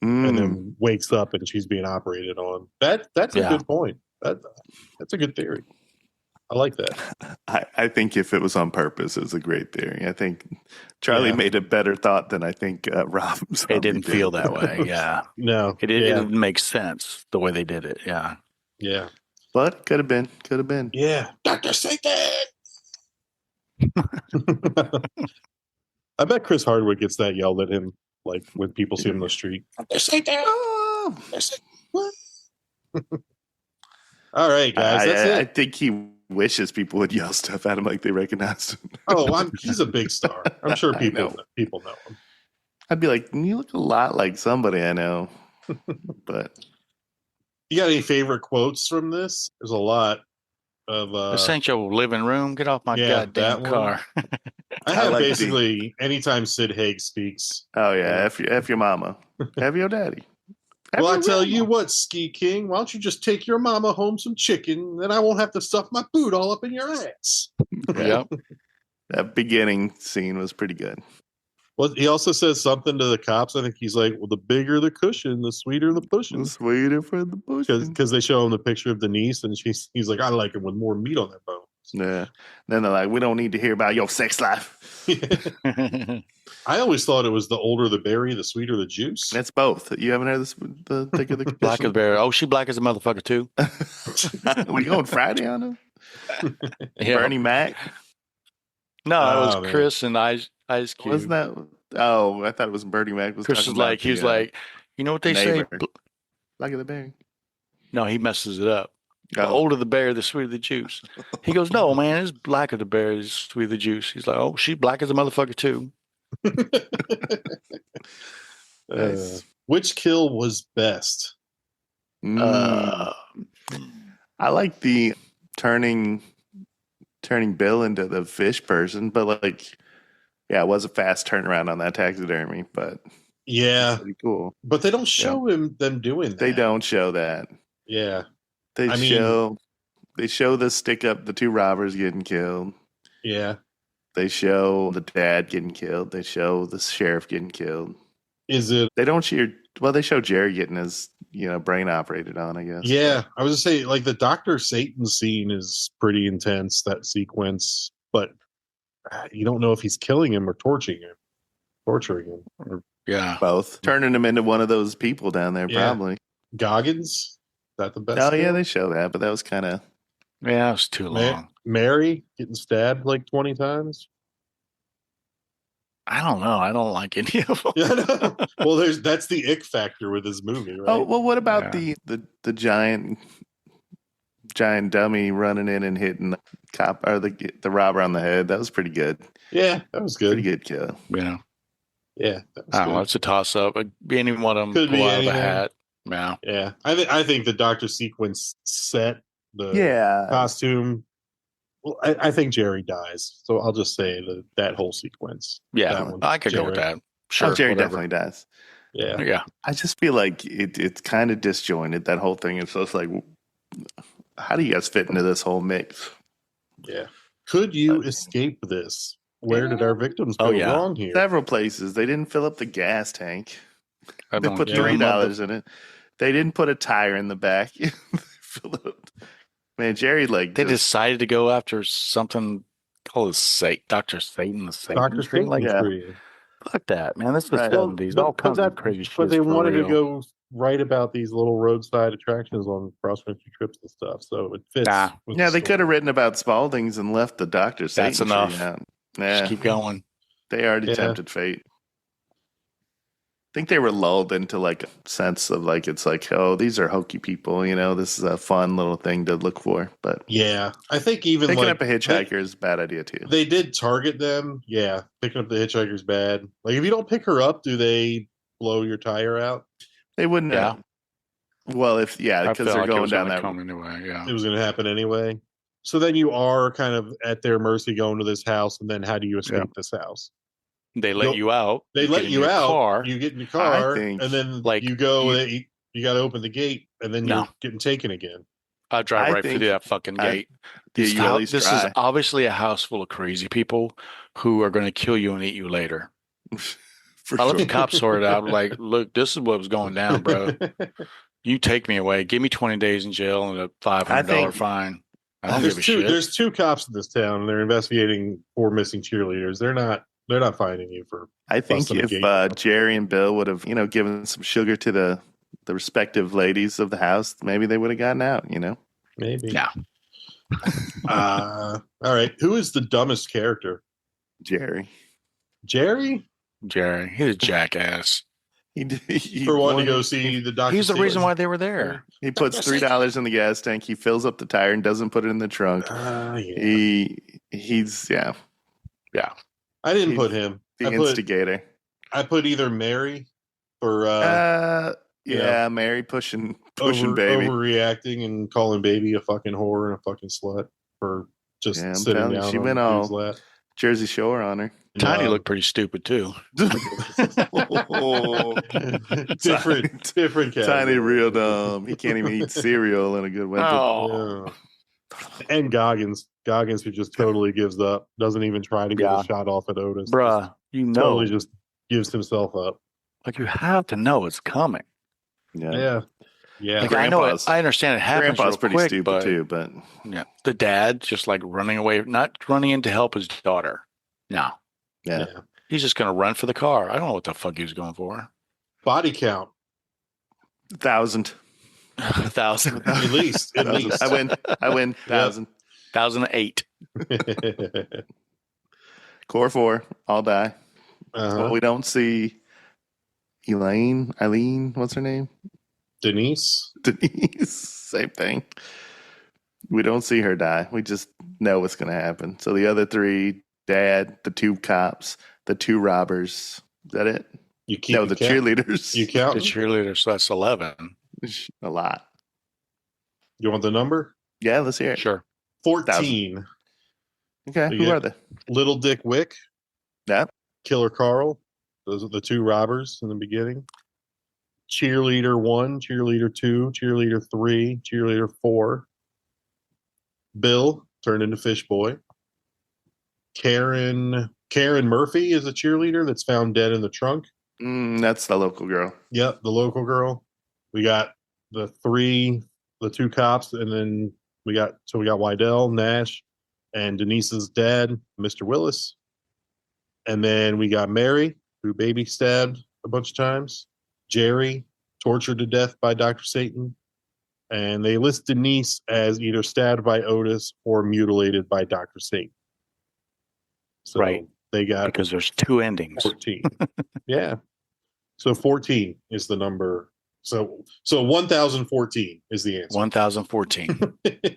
and then wakes up and she's being operated on. That's a good point. That's a good theory. I like that. I think if it was on purpose, it's a great theory. I think Charlie made a better thought than I think Rob. It didn't feel that way. Yeah. No. It didn't make sense the way they did it. Yeah. Yeah. But could have been. Could have been. Yeah. Dr. Satan! I bet Chris Hardwick gets that yelled at him, like when people see him on the street. Dr. Satan! Oh! All right, guys. That's it. I think he wishes people would yell stuff at him like they recognized him. Oh, he's a big star. I'm sure people know him. I'd be like, you look a lot like somebody I know. But you got any favorite quotes from this? There's a lot of essential living room. Get off my goddamn car. I have like basically anytime Sid Haig speaks. Oh yeah, F your mama. Have your daddy. Well, I tell you what, Ski King, why don't you just take your mama home some chicken, then I won't have to stuff my boot all up in your ass. Yep. That beginning scene was pretty good. Well, he also says something to the cops. I think he's like, well, the bigger the cushion, the sweeter the pushing. The sweeter for the pushing. Because they show him the picture of Denise, and he's like, I like it with more meat on their bones. Yeah. Then they're like, we don't need to hear about your sex life. I always thought it was the older the berry, the sweeter the juice. It's both. You haven't heard this? The thick of the black as the berry. Oh, she black as a motherfucker too. We going Friday on him? Yeah. Bernie Mac? No, it was Chris and Ice Cube. Wasn't that? Oh, I thought it was Bernie Mac. Chris was like, he was like, you know what they say? Black of the berry. No, he messes it up. The older the berry, the sweeter the juice. He goes, no, man, it's black of the berry, the sweeter the juice. He's like, oh, she black as a motherfucker too. Nice. Which kill was best? I like the turning Bill into the fish person, but like, yeah, it was a fast turnaround on that taxidermy, but yeah, pretty cool. But they don't show them doing that. They don't show that. Yeah, they show the stick up, the two robbers getting killed. Yeah, they show the dad getting killed. They show the sheriff getting killed. Is it? They don't show. Well, they show Jerry getting his brain operated on, I guess. Yeah, I was gonna say like the Dr. Satan scene is pretty intense, that sequence, but you don't know if he's killing him or torturing him. Or, yeah, both. Turning him into one of those people down there, probably. Goggins? Is that the best? Oh, yeah, they show that, but that was kind of... Yeah, it was too long. Mary getting stabbed like 20 times? I don't know. I don't like any of them. Yeah, well, that's the ick factor with this movie, right? Oh, well, what about the giant dummy running in and hitting the cop or the robber on the head? That was pretty good. Yeah, that was good. Pretty good kill. Yeah. Yeah. I don't know. It's a toss up. Any one of them could pull out of a hat. Yeah. Yeah. I think the doctor sequence set, the costume. Well, I think Jerry dies. So I'll just say that whole sequence. Yeah. I could go with that. Sure. Jerry definitely dies. Yeah. Yeah. I just feel like it's kind of disjointed, that whole thing. It's just like, how do you guys fit into this whole mix? Yeah. Could you escape this? Where did our victims go wrong here? Several places. They didn't fill up the gas tank. They put $3 in it. They didn't put a tire in the back. Man, Jerry, like... They decided to go after something called Dr. Satan. Dr. Satan? Like, fuck that, man. This was the 70s. All kinds of crazy shit. But they wanted to go write about these little roadside attractions on cross-country trips and stuff, so it fits. Yeah, they could have written about Spaulding's and left the Dr. Satan. That's enough. Yeah. Just keep going. They already tempted fate. I think they were lulled into like a sense of like, it's like, oh, these are hokey people, this is a fun little thing to look for. But yeah, I think even picking up a hitchhiker is a bad idea too. They did target them. Yeah, picking up the hitchhiker is bad. Like if you don't pick her up, do they blow your tire out? They wouldn't. Yeah. Well, because they're going down that road. Anyway, yeah. It was going to happen anyway. So then you are kind of at their mercy going to this house, and then how do you escape this house? They let you out. They let you out. You get in your car, and then you go. You got to open the gate, and then you're getting taken again. I drive right through that fucking gate. This is obviously a house full of crazy people who are going to kill you and eat you later. I let the cops sort it out. Like, look, this is what was going down, bro. You take me away. Give me 20 days in jail and a $500 fine. I don't give a shit. There's 2 cops in this town, and they're investigating 4 missing cheerleaders. They're not finding you for. I think if Jerry and Bill would have, given some sugar to the respective ladies of the house, maybe they would have gotten out. Maybe. Yeah. All right. Who is the dumbest character? Jerry. Jerry? Jerry. He's a jackass. He for wanting to go see the doctor. He's the reason why they were there. He puts $3 in the gas tank. He fills up the tire and doesn't put it in the trunk. Yeah. He's yeah. I didn't put him. The instigator. I put either Mary or Mary pushing baby, overreacting and calling baby a fucking whore and a fucking slut for just sitting down. She went all Jersey Shore on her. Tiny looked pretty stupid too. different category. Tiny real dumb. He can't even eat cereal in a good winter. Oh. Yeah. And Goggins, who just totally gives up, doesn't even try to get a shot off at Otis. Bruh, totally just gives himself up. Like you have to know it's coming. Yeah. Like I know I understand it happens. Grandpa's pretty quick, stupid too, but yeah, the dad just like running away, not running in to help his daughter. No. Yeah. He's just gonna run for the car. I don't know what the fuck he was going for. Body count. 1,000. 1,000. At least. I win. 1,000. 1,008. Core 4. All die. But we don't see Eileen. What's her name? Denise. Same thing. We don't see her die. We just know what's going to happen. So the other 3, Dad, the 2 cops, the 2 robbers. Is that it? The cheerleaders. You count the cheerleaders. So that's 11. A lot. You want the number? Yeah, let's hear it. Sure. 14. Okay, who are they? Little Dick Wick. Yeah. Killer Carl. Those are the 2 robbers in the beginning. Cheerleader 1, cheerleader 2, cheerleader 3, cheerleader 4. Bill turned into Fish Boy. Karen Murphy is a cheerleader that's found dead in the trunk. That's the local girl. Yep, the local girl. We got the 2 cops, and then we got Wydell, Nash, and Denise's dad, Mr. Willis. And then we got Mary, who baby stabbed a bunch of times. Jerry, tortured to death by Dr. Satan. And they list Denise as either stabbed by Otis or mutilated by Dr. Satan. So right. They got because there's 2 endings. 14. Yeah. So 14 is the number. So 1014 is the answer. 1014.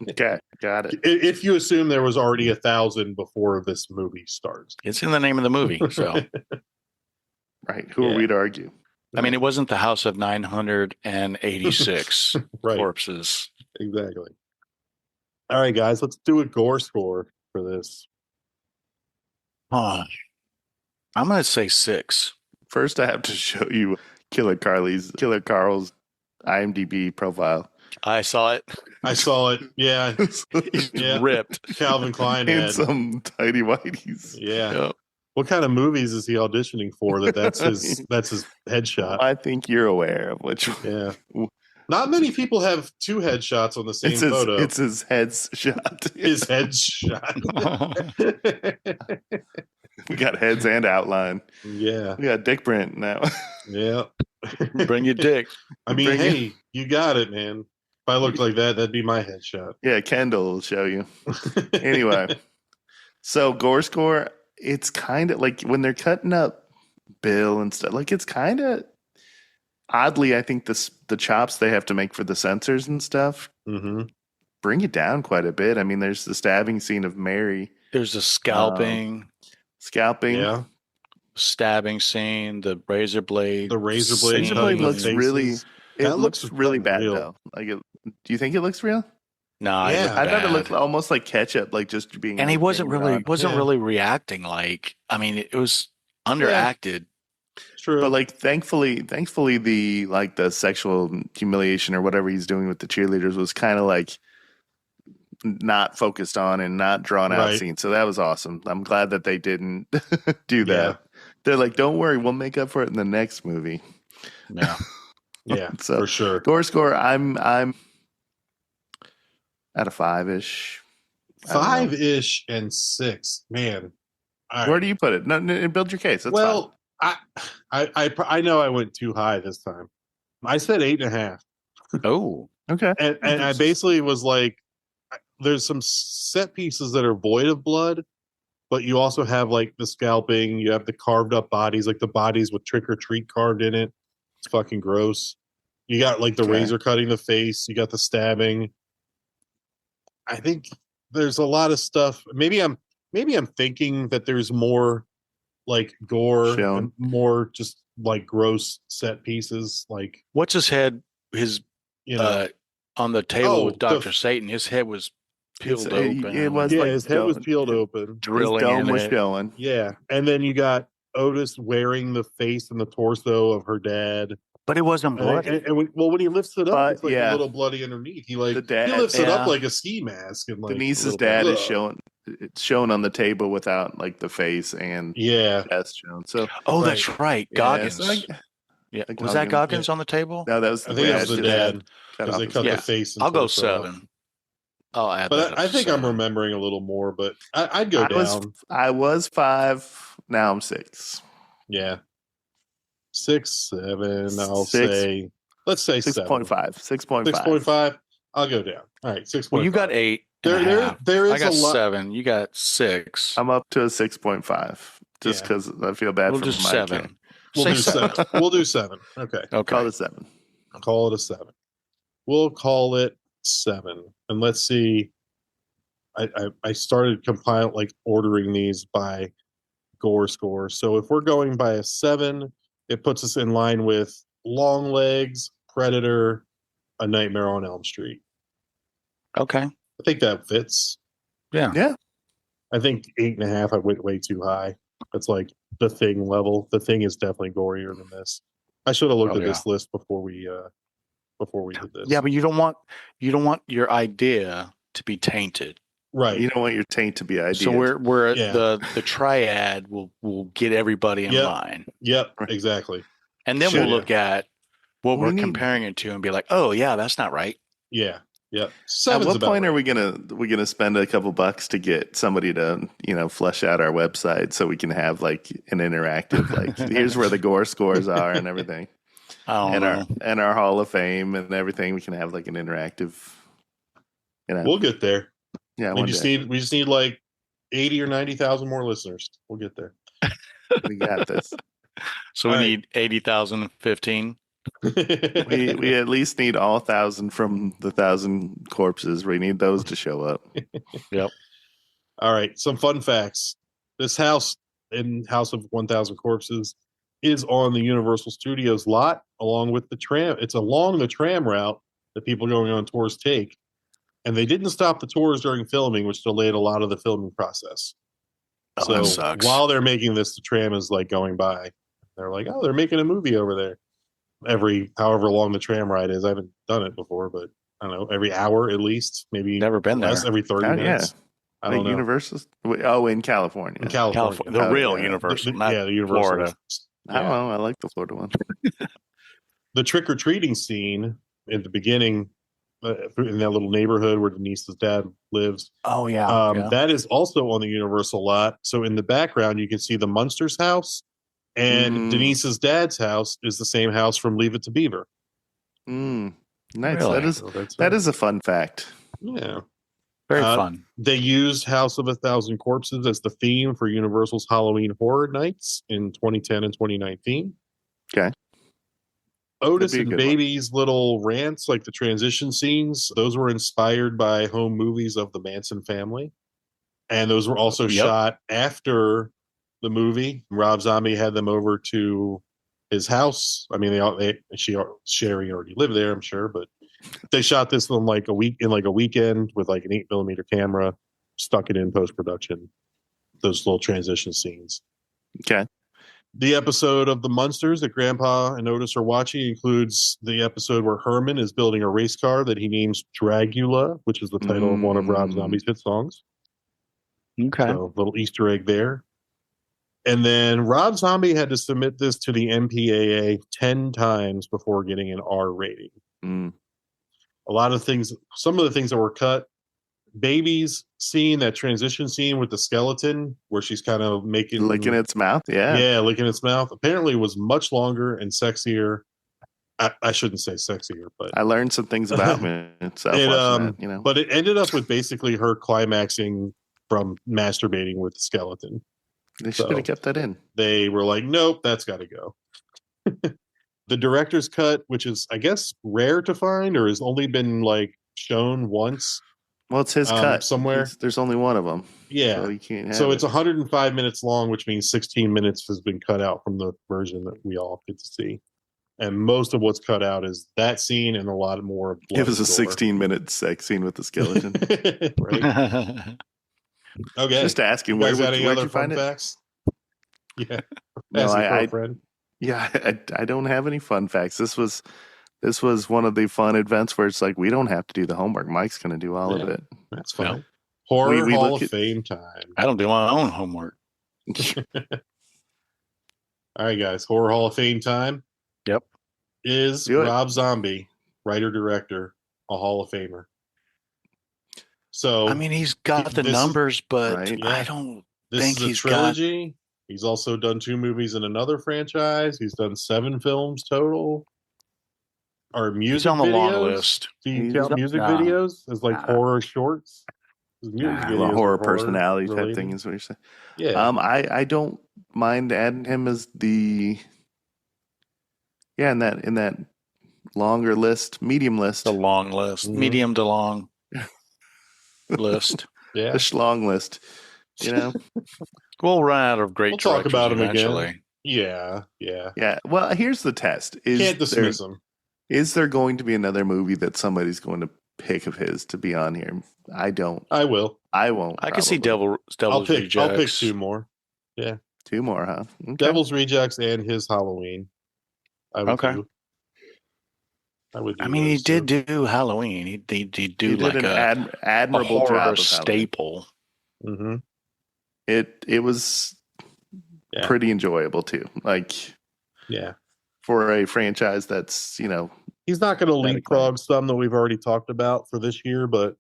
Okay, got it. If you assume there was already 1,000 before this movie starts. It's in the name of the movie, so. Right. Who are we to argue? I mean, it wasn't the house of 986 right. corpses. Exactly. All right, guys, let's do a gore score for this. I'm going to say 6. First, I have to show you Killer Carl's IMDb profile. I saw it. Yeah. He's ripped. Calvin Klein in had some tidy whities. Yeah. Yep. What kind of movies is he auditioning for that's his headshot? I think you're aware of which one. Yeah. Not many people have 2 headshots on the same photo. It's his head's shot. His headshot. We got heads and outline. Yeah. We got dick print now. Yeah. Bring your dick. I mean, you got it, man. If I looked like that, that'd be my headshot. Yeah, Kendall will show you. Anyway, so gore score, it's kind of like when they're cutting up Bill and stuff, like it's kind of oddly, I think the chops they have to make for the sensors and stuff bring it down quite a bit. I mean, there's the stabbing scene of Mary. There's a scalping. Yeah. Stabbing scene, the razor blade. The razor blade. Razor blade looks really. It looks really bad real. though. Like, do you think it looks real? No, yeah, I thought it looked almost like ketchup, like just being. And he wasn't really reacting. Like, I mean, it was underacted. Yeah. True, but like, thankfully, the sexual humiliation or whatever he's doing with the cheerleaders was kind of like not focused on and not drawn out scene. So that was awesome. I'm glad that they didn't do that. Yeah. They're like, don't worry, we'll make up for it in the next movie. Yeah. Yeah, so for sure. Gore score, I'm at a 5-ish. 5-ish and 6. Man. Where do you put it? No, build your case. That's fine. I know I went too high this time. I said 8.5. Oh, okay. And I basically was like, there's some set pieces that are void of blood, but you also have like the scalping, you have the carved up bodies, like the bodies with trick or treat carved in it. It's fucking gross. You got like the razor cutting the face, you got the stabbing. I think there's a lot of stuff. Maybe I'm thinking that there's more like gore and more just like gross set pieces. Like what's his head? His on the table with Dr. Satan, his head was peeled open. It was his head was peeled open. Drilling his dome in was it. showing. Yeah. And then you got Otis wearing the face and the torso of her dad. But it wasn't bloody. When he lifts it up, it's like a little bloody underneath. He lifts it up like a ski mask. And like Denise's dad is shown. It's shown on the table without like the face and chest shown. So that's right, Goggins. Was that Goggins on the table? No, that was. I think that was the dad because they cut the face. I'll go 7. I'll add. But I think I'm remembering a little more. But I'd go down. I was 5. Now I'm 6. Yeah. 6, 7. I'll say. Let's say 6.5. 6.5. 6.5. I'll go down. All right, 6.5. Well, you got 8. There is I got a lot. 7. You got 6. I'm up to a 6.5. Just because I feel bad for my 7. We'll do 7. We'll do 7. Okay. Call it 7. Call it a 7. We'll call it 7. And let's see. I started compiling, like ordering these by gore score. So if we're going by a 7, it puts us in line with Long Legs, Predator, A Nightmare on Elm Street. Okay. I think that fits. Yeah. I think 8.5. I went way too high. It's like The Thing level. The Thing is definitely gorier than this. I should have looked at this list before we did this. Yeah, but you don't want your idea to be tainted. Right. You don't want your taint to be idea. So we're the triad will get everybody in line. Yep, exactly. And then we'll look at what we're comparing it to and be like, oh yeah, that's not right. Yeah. Yep. At what point are we gonna spend a couple bucks to get somebody to flesh out our website so we can have like an interactive like here's where the gore scores are and everything, and our Hall of Fame and everything. We can have like an interactive. We'll get there. Yeah, we just need like 80 or 90,000 more listeners. We'll get there. We got this. So we need 80,015. we at least need all 1,000 from the 1,000 corpses. We need those to show up. Yep. All right. Some fun facts. This house in House of 1,000 Corpses is on the Universal Studios lot along with the tram. It's along the tram route that people going on tours take. And they didn't stop the tours during filming, which delayed a lot of the filming process. Oh, that sucks. While they're making this, the tram is like going by. They're like, oh, they're making a movie over there. However long the tram ride is. I haven't done it before, but I don't know, every hour at least, maybe. Never been there. Every 30 minutes. Yeah. I don't know. Universal? Oh, in California. In California. The real Universal, not the Universal. Florida. I don't know. I like the Florida one. The trick-or-treating scene at the beginning in that little neighborhood where Denise's dad lives. Oh, yeah. That is also on the Universal lot. So in the background, you can see the Munsters house, and Denise's dad's house is the same house from Leave It to Beaver. Nice. Really? That is a fun fact. Yeah. Very fun. They used House of 1,000 Corpses as the theme for Universal's Halloween Horror Nights in 2010 and 2019. Okay. Otis and Baby's little rants, like the transition scenes, those were inspired by home movies of the Manson family. And those were also shot after the movie. Rob Zombie had them over to his house. I mean, Sheri already lived there, I'm sure, but they shot this in like a weekend with like an 8mm camera, stuck it in post-production. Those little transition scenes. Okay. The episode of the Munsters that Grandpa and Otis are watching includes the episode where Herman is building a race car that he names Dragula, which is the title of one of Rob Zombie's hit songs. Okay. So a little Easter egg there. And then Rob Zombie had to submit this to the MPAA 10 times before getting an R rating. A lot of things, some of the things that were cut Baby's scene, that transition scene with the skeleton where she's kind of licking its mouth. Yeah, licking its mouth. Apparently was much longer and sexier. I shouldn't say sexier, but I learned some things about me. But it ended up with basically her climaxing from masturbating with the skeleton. They should have kept that in. They were like, nope, that's got to go. The director's cut, which is, I guess, rare to find or has only been like shown once. Well, it's his cut somewhere. There's only one of them. Yeah. So you can't have so it's 105 minutes long, which means 16 minutes has been cut out from the version that we all get to see. And most of what's cut out is that scene and a lot more of blood. It was a 16-minute sex scene with the skeleton. Right. Okay. Just asking, where'd you other find fun facts? Yeah. No, I don't have any fun facts. This was one of the fun events where it's like we don't have to do the homework. Mike's going to do all of it. That's fine. Well, Horror Hall of Fame time. I don't do my own homework. All right, guys. Horror Hall of Fame time. Yep. Is Rob Zombie, writer director, a Hall of Famer? So I mean, he's got the numbers, but right? I don't think he's trilogy. He's also done 2 movies in another franchise. He's done 7 films total. Or music he's on the videos. Long list. Do you count music videos as like horror shorts? Horror personality type thing is what you're saying. Yeah. I don't mind adding him as the in that longer list, medium list. The long list. Mm-hmm. Medium to long list. Yeah. The schlong list. We'll run out of great talk about him eventually. Again. Yeah. Well, here's the test. Can't dismiss him. Is there going to be another movie that somebody's going to pick of his to be on here? I don't. I will. I won't. I can see Devil's Rejects. I'll pick 2 more. Yeah. 2 more, huh? Okay. Devil's Rejects and his Halloween. I would do. I mean, he did do Halloween. He did like an admirable horror job of staple. Mm-hmm. It was pretty enjoyable too. Like, for a franchise that's he's not going to leapfrog some that we've already talked about for this year, but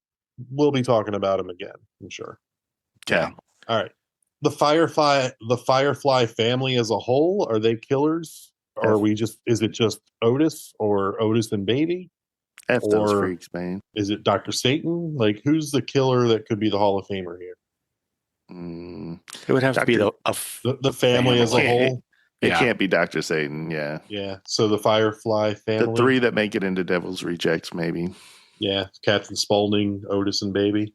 we'll be talking about him again, I'm sure. Yeah. All right. The Firefly family as a whole, are they killers? Or are is it just Otis or Otis and Baby? F those freaks, man. Is it Dr. Satan? Like, who's the killer that could be the Hall of Famer here? It would have to be the family as a whole. It can't be Dr. Satan, yeah. Yeah, so the Firefly family. The 3 that make it into Devil's Rejects, maybe. Yeah, Captain Spaulding, Otis, and Baby.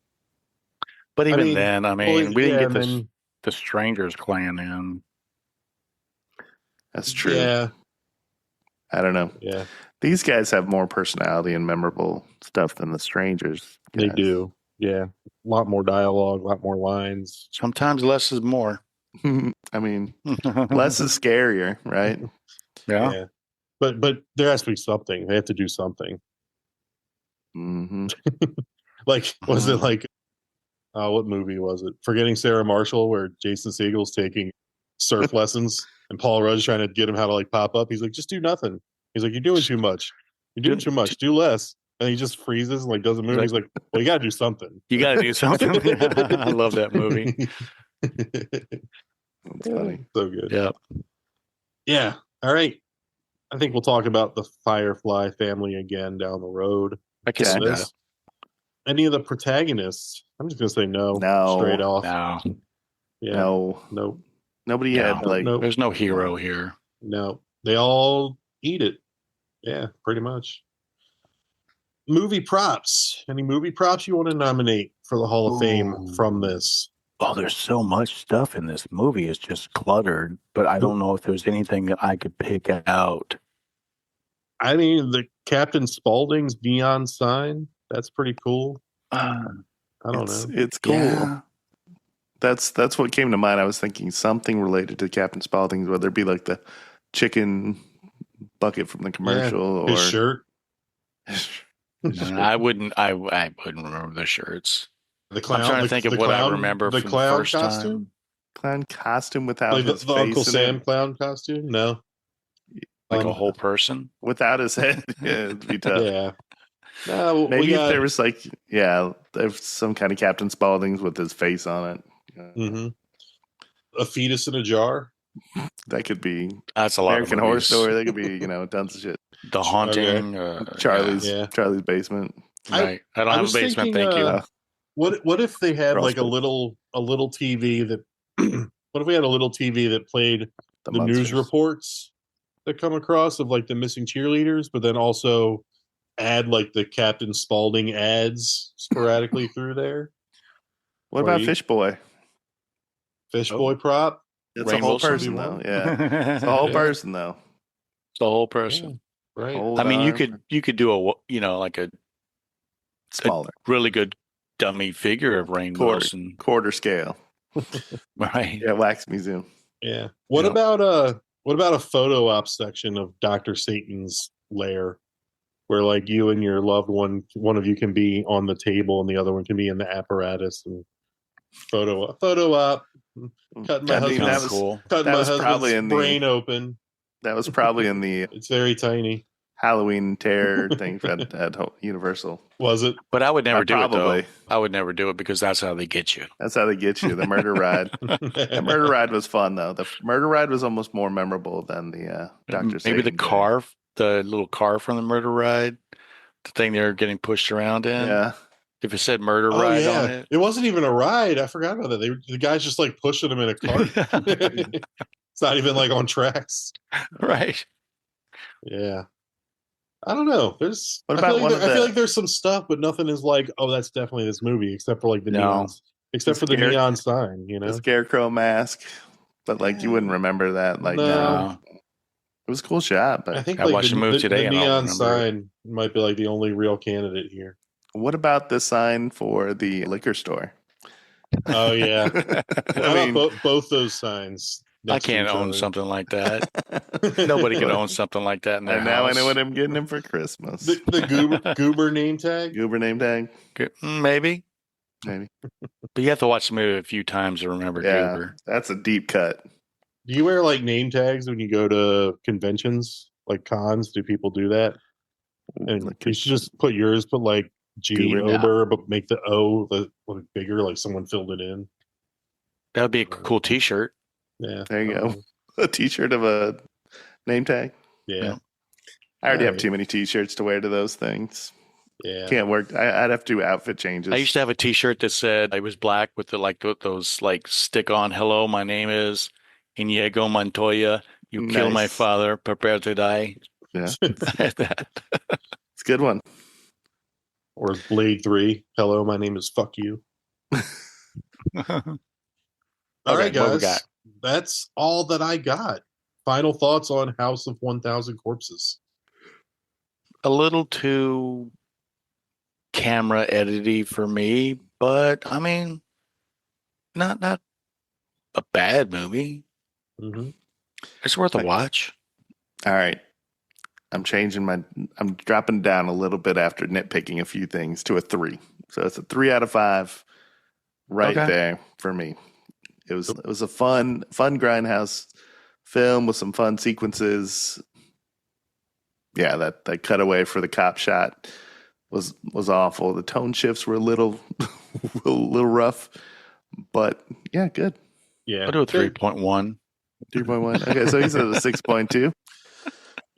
But even we didn't get the Strangers clan in. That's true. Yeah. I don't know. Yeah. These guys have more personality and memorable stuff than the Strangers. They do. Yeah. A lot more dialogue, a lot more lines. Sometimes less is more. I mean, less is scarier, right? Yeah. But there has to be something. They have to do something. Mm-hmm. Like, was it like, what movie was it? Forgetting Sarah Marshall, where Jason Segel's taking surf lessons and Paul Rudd's trying to get him how to like pop up. He's like, just do nothing. He's like, you're doing too much. You're doing too much. Do less. And he just freezes and like doesn't move. He's like, well, you got to do something. You got to do something. I love that movie. That's funny. So good. Yeah. Yeah. All right. I think we'll talk about the Firefly family again down the road. I can see that. Any of the protagonists? I'm just gonna say no. Straight off. No. Yeah. No. Nope. Nobody had like. Nope. There's no hero here. No. They all eat it. Yeah, pretty much. Movie props. Any movie props you want to nominate for the Hall of Fame from this? Oh, there's so much stuff in this movie. It's just cluttered, but I don't know if there's anything that I could pick out. I mean, the Captain Spaulding's neon sign. That's pretty cool. I don't know. It's cool. Yeah. That's what came to mind. I was thinking something related to Captain Spaulding's, whether it be like the chicken bucket from the commercial or his shirt. I wouldn't remember the shirts. The clown. I'm trying to think of what I remember from the first costume. time. Clown costume without like his the face Uncle in Sam it. clown costume. No, like a whole person without his head. Yeah, it'd be tough. Yeah. No, Maybe if there was like, there's some kind of Captain Spaulding's with his face on it. A fetus in a jar. That could be. That's a lot American of Horror movies. Story. That could be, tons of shit. The Haunting. Charlie's Basement. Right. I don't have a basement. Thank you. What if they had like a Roast little TV that? What if we had a little TV that played the news monsters. reports that come across of like the missing cheerleaders, but then also add like the Captain Spaulding ads sporadically through there? What about Fish Boy? Fish Boy prop? It's a whole person though. Yeah, it's a whole person though. It's the whole person. Yeah, right. I mean, you could do like a smaller, really good dummy figure of Rainn Wilson, quarter scale. Right. Yeah, Wax Museum. Yeah. What about a photo op section of Dr. Satan's lair, where like you and your loved one of you can be on the table and the other one can be in the apparatus and photo op. Cutting my husband's brain open. That was probably in the. It's very tiny. Halloween terror thing at Universal. Was it? But I would never do it though. I would never do it because that's how they get you. That's how they get you. The murder ride. The murder ride was fun though. The murder ride was almost more memorable than the Dr. Satan. Maybe the little car from the murder ride, the thing they're getting pushed around in. Yeah. If it said murder ride on it. It wasn't even a ride. I forgot about that. The guy's just like pushing him in a cart. It's not even like on tracks. Right. Yeah. I don't know. I feel like there's some stuff, but nothing is like, oh, that's definitely this movie, except for like the neons, except for the neon sign, the scarecrow mask. But like, you wouldn't remember that. Like, no. It was a cool shot, but I think I watched the movie today. The neon sign might be like the only real candidate here. What about the sign for the liquor store? Oh yeah, both those signs. I can't own something like that. Nobody can own something like that in their house. Now I know what I'm getting him for Christmas. The goober name tag. Goober name tag. Maybe. But you have to watch the movie a few times to remember Goober. That's a deep cut. Do you wear like name tags when you go to conventions, like cons? Do people do that? And you should just put yours, put like G Ober, but make the O bigger, like someone filled it in. That would be a cool T-shirt. Yeah, there you go. A T-shirt of a name tag. Yeah, I already have too many T-shirts to wear to those things. Yeah, can't work. I'd have to do outfit changes. I used to have a T-shirt that said it was black with those like stick-on "Hello, my name is Inigo Montoya. You kill my father. Prepare to die." Yeah, it's a good one. Or Blade 3. Hello, my name is Fuck You. All right, guys. That's all that I got. Final thoughts on House of 1,000 Corpses. A little too camera edity for me, but I mean, not a bad movie. Mm-hmm. It's worth a watch. All right. I'm dropping down a little bit after nitpicking a few things to a 3. So it's a 3 out of 5 there for me. It was a fun grindhouse film with some fun sequences. Yeah, that cutaway for the cop shot was awful. The tone shifts were a little rough, but yeah, good. Yeah, I'll do a 3.1. 3.1. Okay, so he's at a 6.2.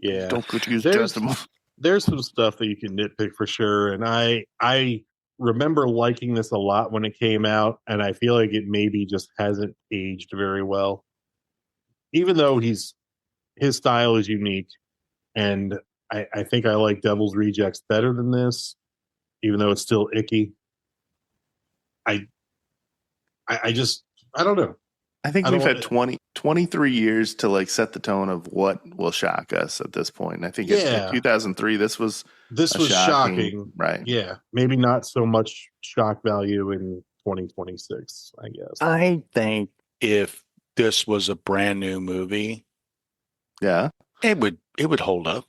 Yeah, don't confuse Justin. There's some stuff that you can nitpick for sure, and I remember liking this a lot when it came out, and I feel like it maybe just hasn't aged very well. Even though his style is unique, and I think I like Devil's Rejects better than this, even though it's still icky. I don't know. I think we've had 23 years to like set the tone of what will shock us at this point. I think in 2003, this was shocking. Right. Yeah. Maybe not so much shock value in 2026, I guess. I think if this was a brand new movie, it would hold up.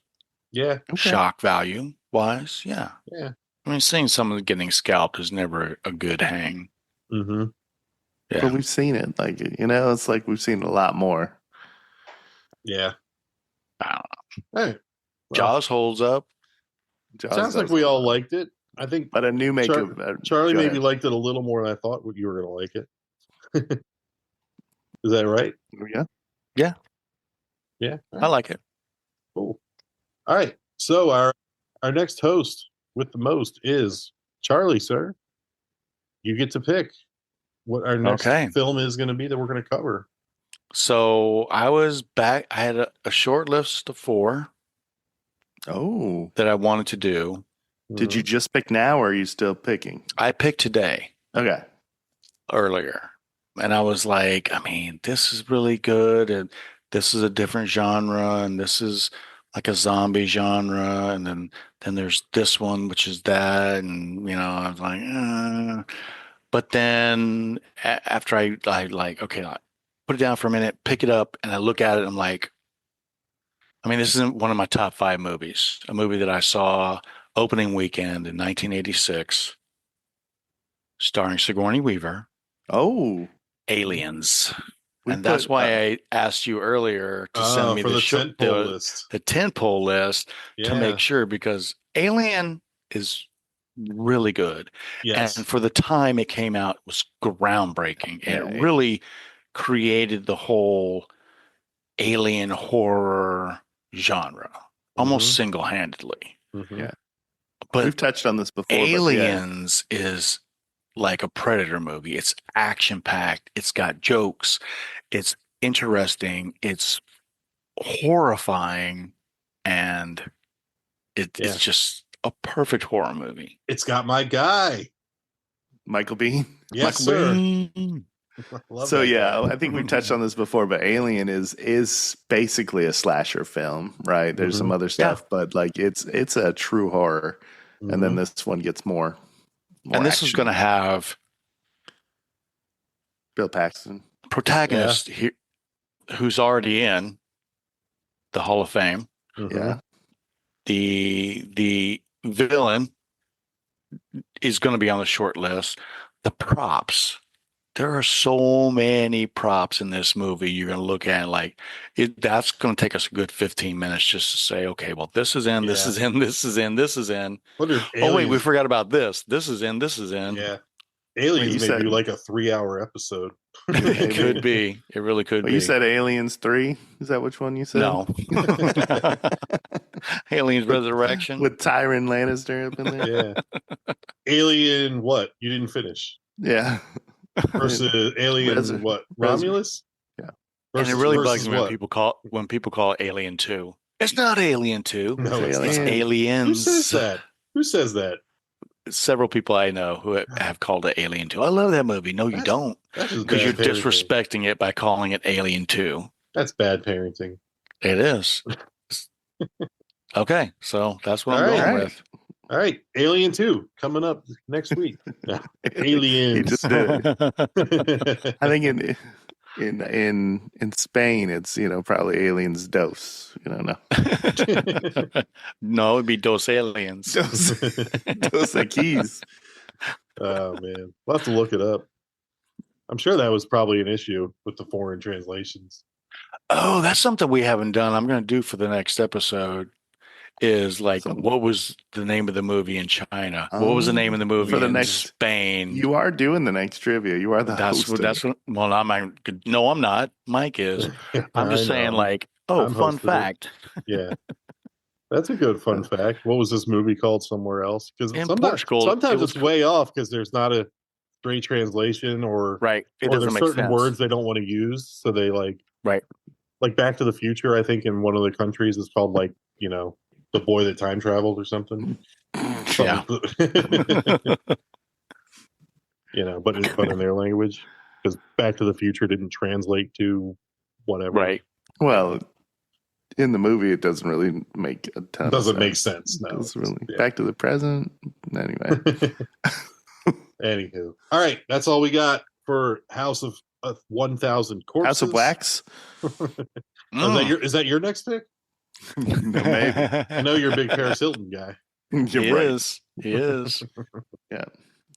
Yeah. Okay. Shock value wise. Yeah. Yeah. I mean, seeing someone getting scalped is never a good hang. Mm-hmm. Yeah. But we've seen it. Like, it's like we've seen a lot more. Yeah. I don't know. Hey. Jaws holds up. Jaws Sounds like does we a all lot. liked it. I think But a new makeup. Charlie go maybe ahead. liked it a little more than I thought you were going to like it. Is that right? Yeah. Yeah, Yeah. I like it. Cool. All right. So our next host with the most is Charlie, sir. You get to pick what our next film is going to be that we're going to cover. So I was back. I had a short list of 4 that I wanted to do. Did you just pick now, or are you still picking? I picked today. Okay. Earlier. And I was like, I mean, this is really good. And this is a different genre. And this is like a zombie genre. And then there's this one, which is that. And, I was like, But then after I like, okay, I put it down for a minute, pick it up, and I look at it. I'm like, I mean, this isn't one of my top 5 movies. A movie that I saw opening weekend in 1986, starring Sigourney Weaver. Oh, Aliens. And that's why I asked you earlier to send me the tentpole list. The tentpole list to make sure, because Alien is really good. Yes. And for the time it came out, it was groundbreaking. And it really created the whole alien horror genre almost single-handedly. Yeah. But we've touched on this before. Aliens is like a Predator movie. It's action-packed. It's got jokes. It's interesting. It's horrifying. And it's just a perfect horror movie. It's got my guy. Michael Biehn. Yes, Michael sir. So I think we've touched on this before, but Alien is basically a slasher film, right? There's some other stuff, but like it's a true horror. And then this one gets more and this is going to have Bill Paxton, protagonist here, who's already in the Hall of Fame. Yeah. The villain is going to be on the short list. The props. There are so many props in this movie. You're going to look at like that's going to take us a good 15 minutes just to say, okay, well, this is in, this is in, this is in, this is in. Oh, wait, we forgot about this. This is in, this is in. Yeah. Aliens may be like a 3-hour episode. It could be. It really could be. You said Aliens 3? Is that which one you said? No. Aliens Resurrection. With Tyrion Lannister up in there? Yeah. Alien what? You didn't finish. Yeah. Versus Alien what? Romulus? Yeah. And it really bugs me when people call Alien 2. It's not Alien 2. No, it's Aliens. Who says that? Who says that? Several people I know who have called it Alien 2. I love that movie. No, you don't. Because you're disrespecting it by calling it Alien 2. That's bad parenting. It is. Okay, so that's what I'm going with. All right, Alien 2 coming up next week. Aliens. He just did it. I think in Spain it's probably Aliens Dos. No. No, it'd be Dos Aliens. Dos Equis. Oh man, we'll have to look it up. I'm sure that was probably an issue with the foreign translations. Oh, that's something we haven't done. I'm going to do for the next episode. Is like, what was the name of the movie in China? What was the name of the movie in Spain? You are doing the next trivia. You are the host. That's what. Well, I'm not. Mike is. I'm just saying, like, fun fact. Yeah, that's a good fun fact. What was this movie called somewhere else? Because Portugal, sometimes it's way off because there's not a straight translation or right. It or doesn't there's make certain sense. words they don't want to use, so they like right. Like Back to the Future, I think in one of the countries is called like The Boy That Time Traveled or something. Yeah. But in their language, because Back to the Future didn't translate to whatever. Right. Well, in the movie, it doesn't really make a ton. Doesn't make sense. No, it's really Back to the Present. Anyway. Anywho, all right, that's all we got for House of 1,000 Corpses. House of Wax. Is that your next pick? Maybe. I know you're a big Paris Hilton guy. He is. Yeah.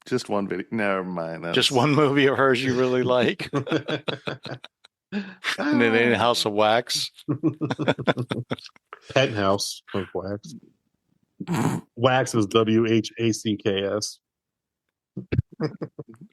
Just one video. Never mind. Just one movie of hers you really like. And then in House of Wax. Penthouse of Wax. Wax is WHACKS.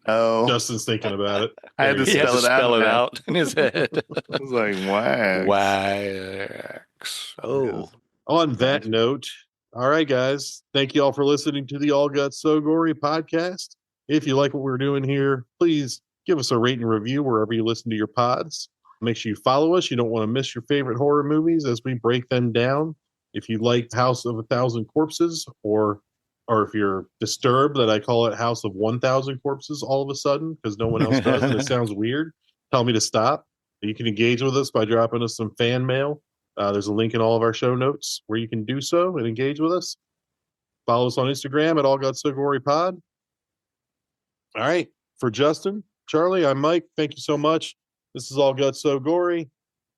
Oh, Justin's thinking about it. I had to He has spell to it out. spell it man. out in his head. I was like, wax. Wax. Oh. On that note, all right, guys. Thank you all for listening to the All Guts So Gory podcast. If you like what we're doing here, please give us a rate and review wherever you listen to your pods. Make sure you follow us. You don't want to miss your favorite horror movies as we break them down. If you like House of 1,000 Corpses, or if you're disturbed that I call it House of 1,000 Corpses all of a sudden because no one else does and it sounds weird, tell me to stop. You can engage with us by dropping us some fan mail. There's a link in all of our show notes where you can do so and engage with us. Follow us on Instagram at allgutssogorypod. All right. For Justin, Charlie, I'm Mike. Thank you so much. This is All Guts So Gory.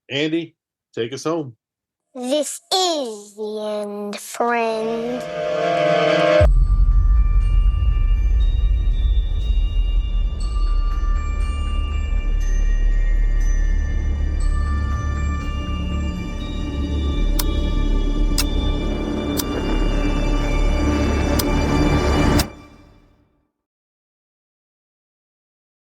Andy, take us home. This is the end, friend.